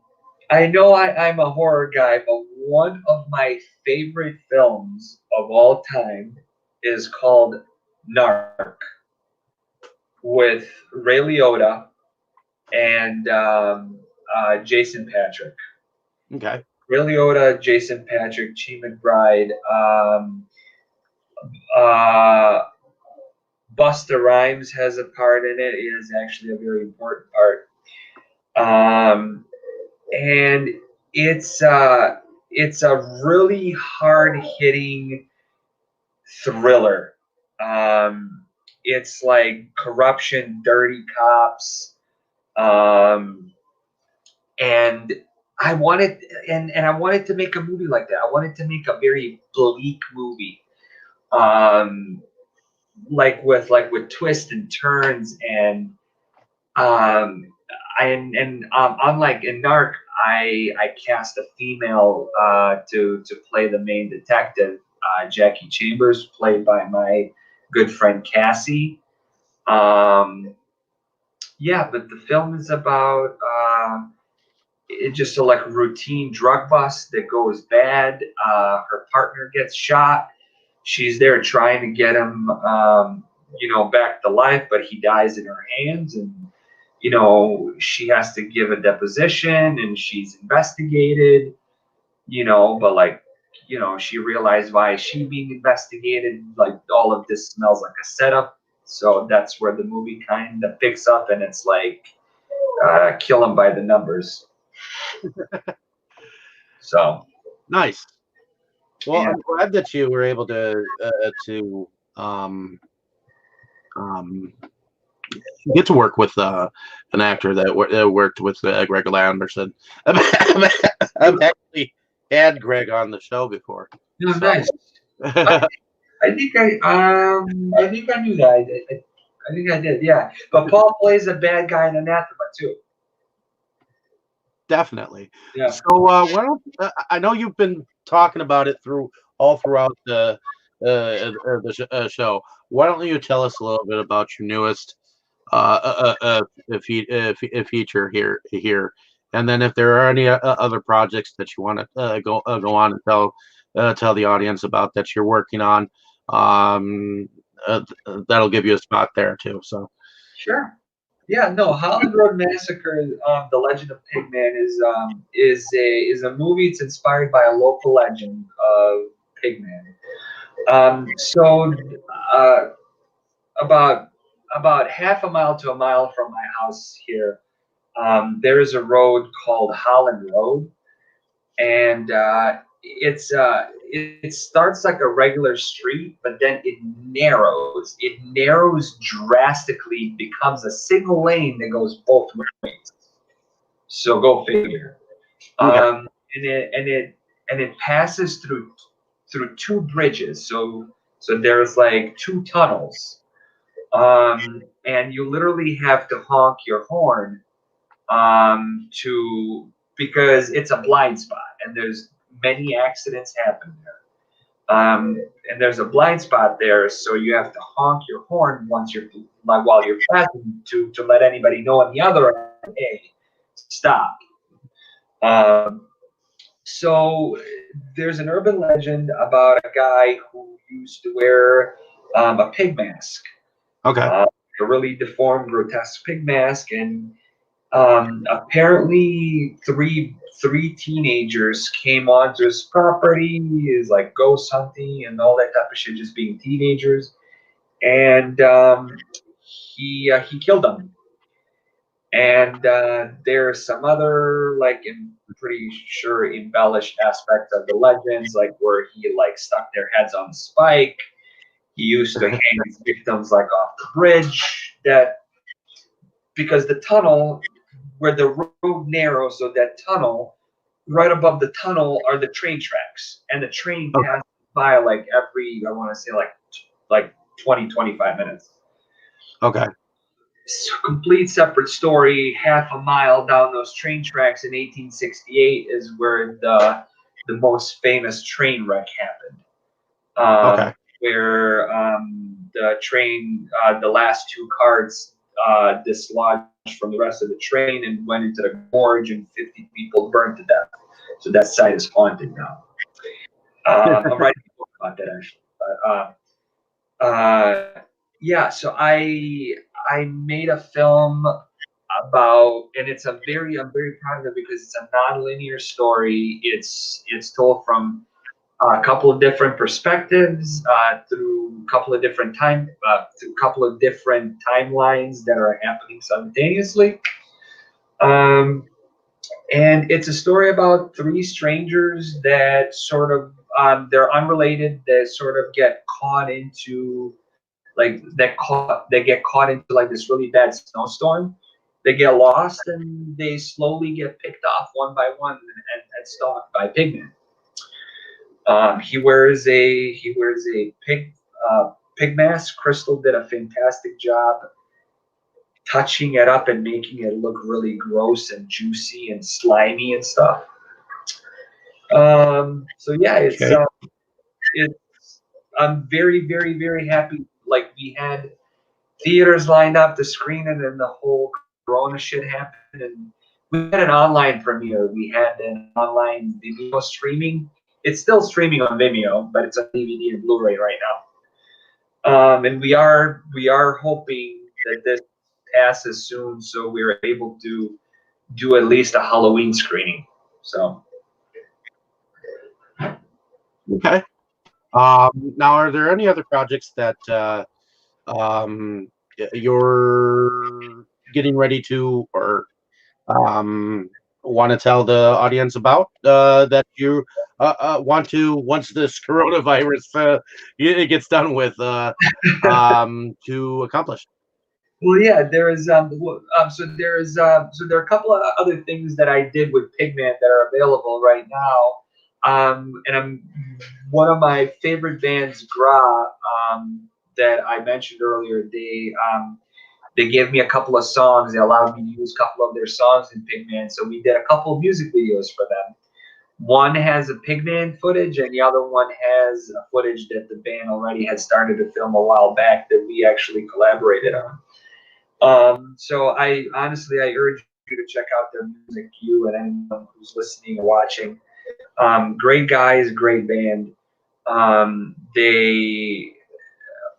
I know I'm a horror guy, but one of my favorite films of all time is called Narc with Ray Liotta and Jason Patric. Okay. Ray Liotta, Jason Patric, Chi McBride, Busta Rhymes has a part in it. It is actually a very important part. And it's a really hard hitting thriller. It's like corruption, dirty cops, and I wanted I wanted to make a movie like that. I wanted to make a very bleak movie, with twists and turns unlike in Narc, I cast a female to play the main detective, Jackie Chambers, played by my good friend Cassie. Yeah, but the film is about just a like routine drug bust that goes bad. Her partner gets shot. She's there trying to get him, back to life, but he dies in her hands, and she has to give a deposition, and she's investigated. But she realized why is she being investigated. Like all of this smells like a setup. So that's where the movie kind of picks up, and it's like kill them by the numbers. So nice. Well, yeah. I'm glad that you were able to get to work with an actor that worked with Greg Anderson. I've actually had Greg on the show before. No, nice. I think I knew that. I think I did. Yeah, but Paul plays a bad guy in Anathema too. Definitely. Yeah. So why don't I know you've been talking about it all throughout the show. Why don't you tell us a little bit about your newest feature here, and then if there are any other projects that you want to go on and tell the audience about that you're working on, that'll give you a spot there too. So sure. Yeah, no, Holland Road Massacre, The Legend of Pigman is a movie. It's inspired by a local legend of Pigman. About half a mile to a mile from my house here, there is a road called Holland Road, and it starts like a regular street, but then it narrows. It narrows drastically, becomes a single lane that goes both ways. So go figure. okay. And it passes through two bridges. So there's like two tunnels. And you literally have to honk your horn because it's a blind spot, and there's many accidents happen there. And there's a blind spot there, so you have to honk your horn while you're passing to let anybody know on the other end, hey, stop. So there's an urban legend about a guy who used to wear a pig mask. Okay. A really deformed, grotesque pig mask, and apparently three teenagers came onto his property, is like ghost hunting and all that type of shit, just being teenagers, and he killed them. And there's some other, like, I'm pretty sure embellished aspects of the legends, like where he like stuck their heads on a spike. He used to hang his victims like off the bridge, because the tunnel where the road narrows, so that tunnel, right above the tunnel are the train tracks, and the train Okay. passes by like every, I want to say like 20, 25 minutes. Okay. Complete separate story. Half a mile down those train tracks in 1868 is where the most famous train wreck happened. Okay. Where the train, the last two cars dislodged from the rest of the train and went into the gorge, and 50 people burned to death. So that site is haunted now. I'm writing a book about that actually. Yeah, so I made a film about, and I'm very proud of it because it's a non-linear story. It's told from a couple of different perspectives, through a couple of different timelines that are happening simultaneously. And it's a story about three strangers that sort of, they're unrelated, that sort of get caught into they get caught into like this really bad snowstorm. They get lost and they slowly get picked off one by one and stalked by pigmen. He wears a pig mask. Crystal did a fantastic job touching it up and making it look really gross and juicy and slimy and stuff. So yeah, Okay. it's I'm very, very, very happy. Like, we had theaters lined up to screen it, and the whole Corona shit happened, and we had an online premiere. We had an online Vimeo streaming. It's still streaming on Vimeo, but it's on DVD and Blu-ray right now. And we are hoping that this passes soon, so we're able to do at least a Halloween screening. So Okay. Now, are there any other projects that you're getting ready to, or want to tell the audience about, that you want to, once this coronavirus it gets done with, to accomplish? Well, yeah, so there are a couple of other things that I did with Pigman that are available right now. And one of my favorite bands, Gra, that I mentioned earlier. They gave me a couple of songs. They allowed me to use a couple of their songs in Pigman. So we did a couple of music videos for them. One has a Pigman footage, and the other one has a footage that the band already had started to film a while back that we actually collaborated on. So I urge you to check out their music, you and anyone who's listening and watching. Great guys, great band. They,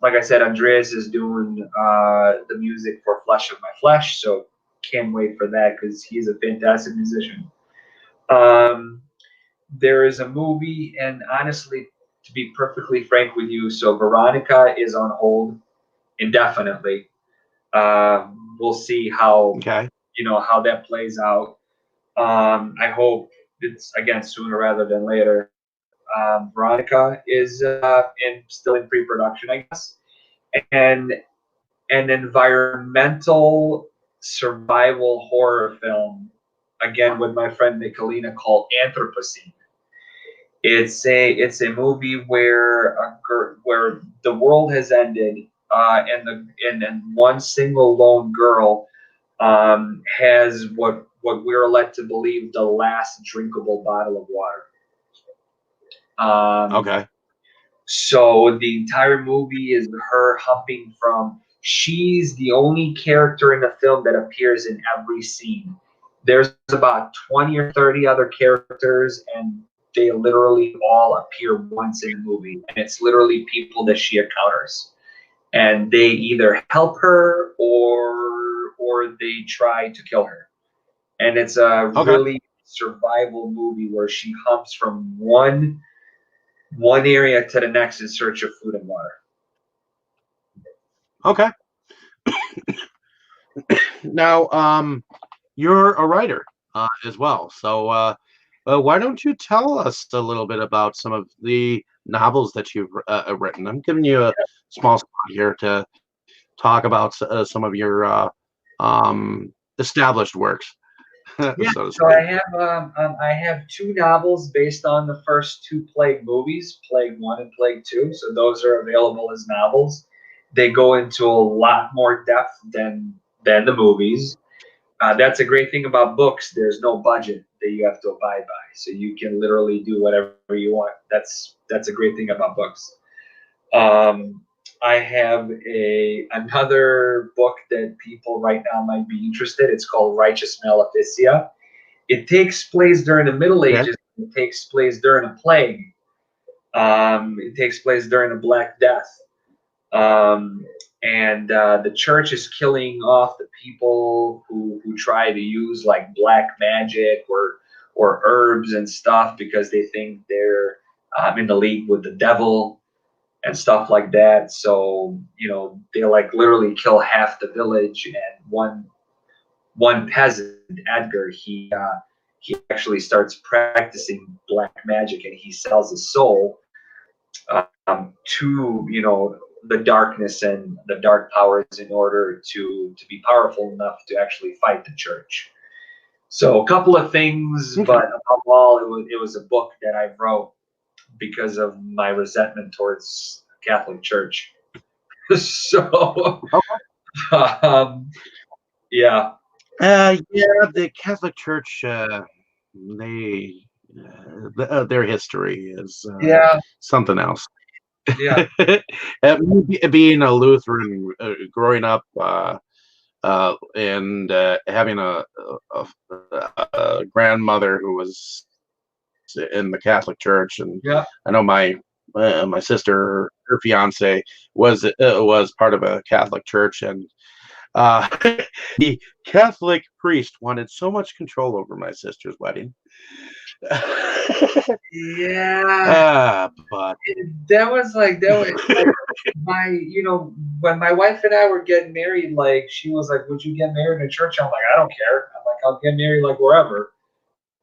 like I said, Andreas is doing the music for Flesh of My Flesh, so can't wait for that because he's a fantastic musician. There is a movie, and honestly, to be perfectly frank with you, so Veronica is on hold indefinitely. We'll see how Okay. how that plays out. I hope it's again sooner rather than later. Veronica is still in pre-production, I guess, and an environmental survival horror film, again with my friend Nicolina, called Anthropocene. It's a movie where the world has ended, and one single lone girl has what we're led to believe the last drinkable bottle of water. Okay. So the entire movie is her hopping from. She's the only character in the film that appears in every scene. There's about 20 or 30 other characters, and they literally all appear once in the movie. And it's literally people that she encounters. And they either help her or they try to kill her. And it's a Okay. really survival movie where she humps from one area to the next in search of food and water. Okay. Now, you're a writer, as well. So, why don't you tell us a little bit about some of the novels that you've written? I'm giving you a small spot here to talk about some of your established works. Yeah, so to so speak. I have two novels based on the first two Plague movies, Plague One and Plague Two. So those are available as novels. They go into a lot more depth than the movies. That's a great thing about books. There's no budget that you have to abide by, so you can literally do whatever you want. That's a great thing about books. Um, I have another book that people right now might be interested. It's called Righteous Maleficia. It takes place during the Middle Okay. Ages. It takes place during a plague. It takes place during the Black Death. Um, and the church is killing off the people who try to use like black magic or herbs and stuff because they think they're in the league with the devil and stuff like that. So they like literally kill half the village. And one peasant, Edgar, he actually starts practicing black magic and he sells his soul to the darkness and the dark powers in order to be powerful enough to actually fight the church. So a couple of things, Okay. but above all, it was a book that I wrote because of my resentment towards the Catholic Church. So, um, yeah, Yeah, the Catholic Church, they their history is yeah, something else. yeah, Being a Lutheran, growing up, and having a, a grandmother who was in the Catholic Church, and yeah. I know my sister, her fiance was part of a Catholic church, and uh, the Catholic priest wanted so much control over my sister's wedding. Yeah, But that was like when my wife and I were getting married, like she was like, "Would you get married in a church?" I'm like, "I don't care." I'm like, "I'll get married like wherever."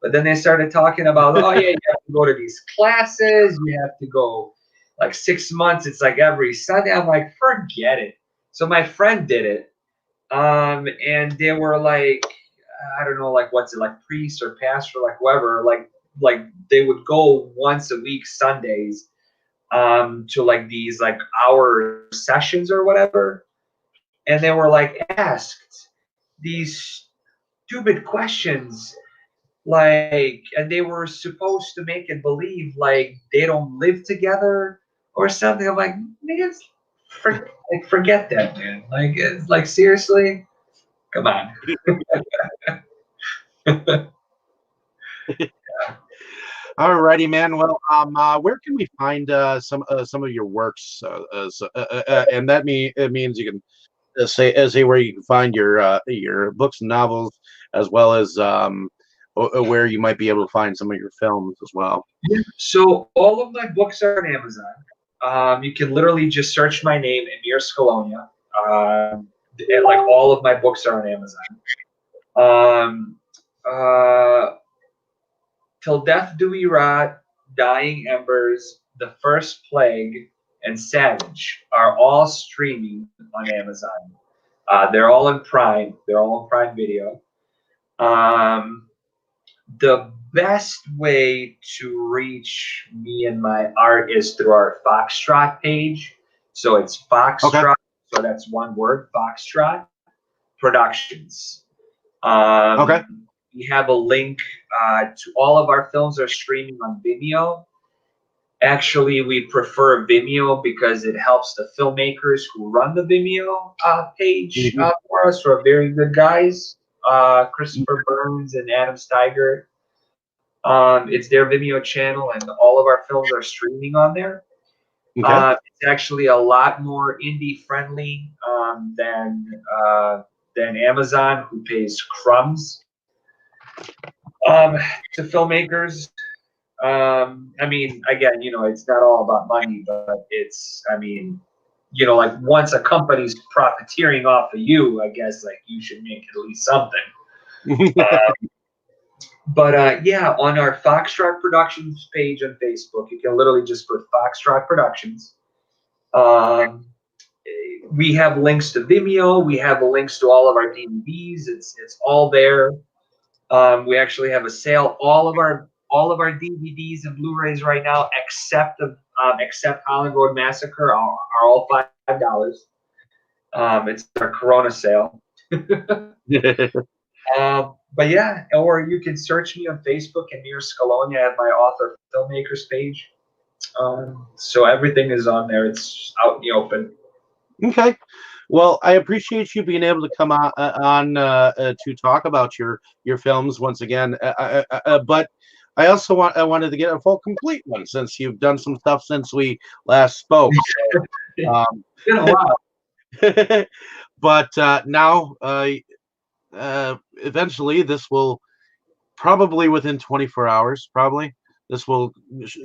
But then they started talking about, "Oh yeah, you have to go to these classes. You have to go like 6 months. It's like every Sunday." I'm like, "Forget it." So my friend did it, and they were like, I don't know, like what's it, like priest or pastor, like whoever, like they would go once a week Sundays to like these like hour sessions or whatever, and they were like asked these stupid questions, like, and they were supposed to make it believe like they don't live together or something. I'm like, niggas, forget that, man. Like, it's like seriously, come on. alrighty, man. Well, where can we find some of your works? And it means you can say where you can find your books and novels, as well as where you might be able to find some of your films as well. So all of my books are on Amazon. You can literally just search my name, Emir Skolonja. And like all of my books are on Amazon. Um, uh, Till Death Do We Rot, Dying Embers, The First Plague, and Savage are all streaming on Amazon. They're all in Prime. They're all in Prime Video. Um, the best way to reach me and my art is through our Foxtrot page. So it's Okay. Foxtrot. So that's one word, Foxtrot Productions. Okay. We have a link to all of our films are streaming on Vimeo. Actually, we prefer Vimeo because it helps the filmmakers who run the Vimeo page Mhm. for us. Who are very good guys, Christopher Burns and Adam Steiger. It's their Vimeo channel, and all of our films are streaming on there. Okay. It's actually a lot more indie friendly than Amazon, who pays crumbs to filmmakers. I mean, again, it's not all about money, but like once a company's profiteering off of you, I guess like you should make at least something. But yeah, on our Foxtrot Productions page on Facebook, you can literally just put Foxtrot Productions. Um, we have links to Vimeo. We have links to all of our DVDs. It's all there. We actually have a sale. All of our DVDs and Blu-rays right now, except Holland Road Massacre, are all $5. It's our Corona sale. But yeah, or you can search me on Facebook, Emir Skolonja, at my author filmmakers page. So everything is on there. It's out in the open. Okay. Well, I appreciate you being able to come on to talk about your films once again. But I also wanted to get a full complete one since you've done some stuff since we last spoke. So, It's been a while. but now, eventually, this will probably within 24 hours. Probably this will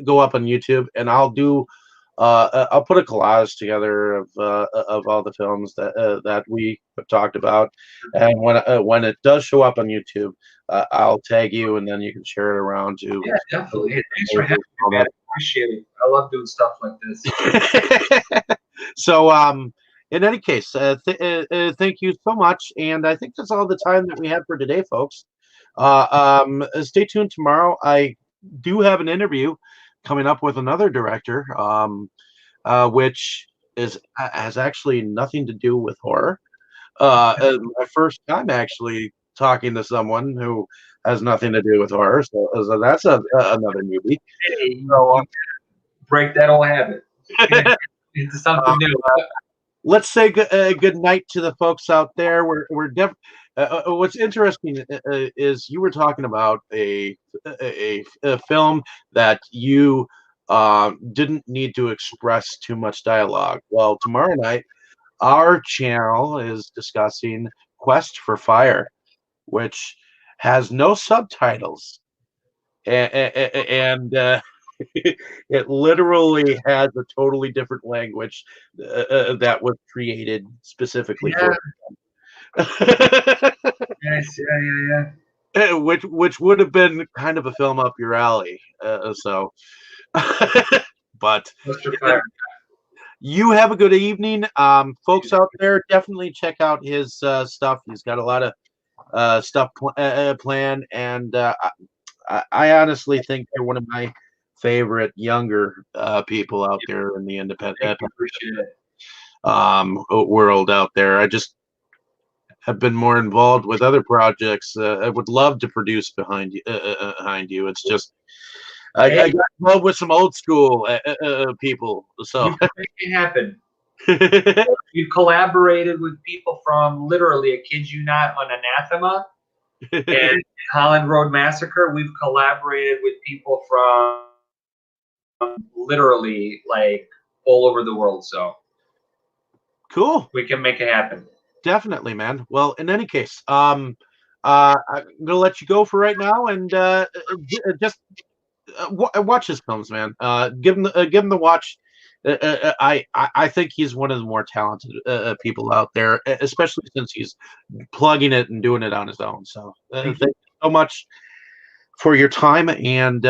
go up on YouTube, and I'll put a collage together of all the films that we have talked about, and when it does show up on YouTube, I'll tag you, and then you can share it around to. Yeah, definitely. Hey, thanks for having me, man. I appreciate it. I love doing stuff like this. So, in any case, thank you so much, and I think that's all the time that we have for today, folks. Stay tuned tomorrow. I do have an interview coming up with another director, which has actually nothing to do with horror. My first time actually talking to someone who has nothing to do with horror, so that's another movie. Hey, so, break that old habit into something new. Let's say good night to the folks out there. What's interesting is you were talking about a film that you didn't need to express too much dialogue. Well, tomorrow night, our channel is discussing Quest for Fire, which has no subtitles, and it literally has a totally different language that was created specifically for it. Yes, yeah. Which would have been kind of a film up your alley. But you have a good evening, folks out there. Definitely check out his stuff. He's got a lot of stuff planned, and I honestly think you're one of my favorite younger people out there in the independent world out there. I just have been more involved with other projects. I would love to produce behind you. It's just I got involved with some old school people. So you can make it happen. You've collaborated with people from literally, I kid you not, on Anathema and Holland Road Massacre. We've collaborated with people from literally like all over the world. So cool. We can make it happen. Definitely, man. Well, in any case, I'm gonna let you go for right now, and just watch his films, man. Give him the watch. I think he's one of the more talented people out there, especially since he's plugging it and doing it on his own. So thank you so much for your time, and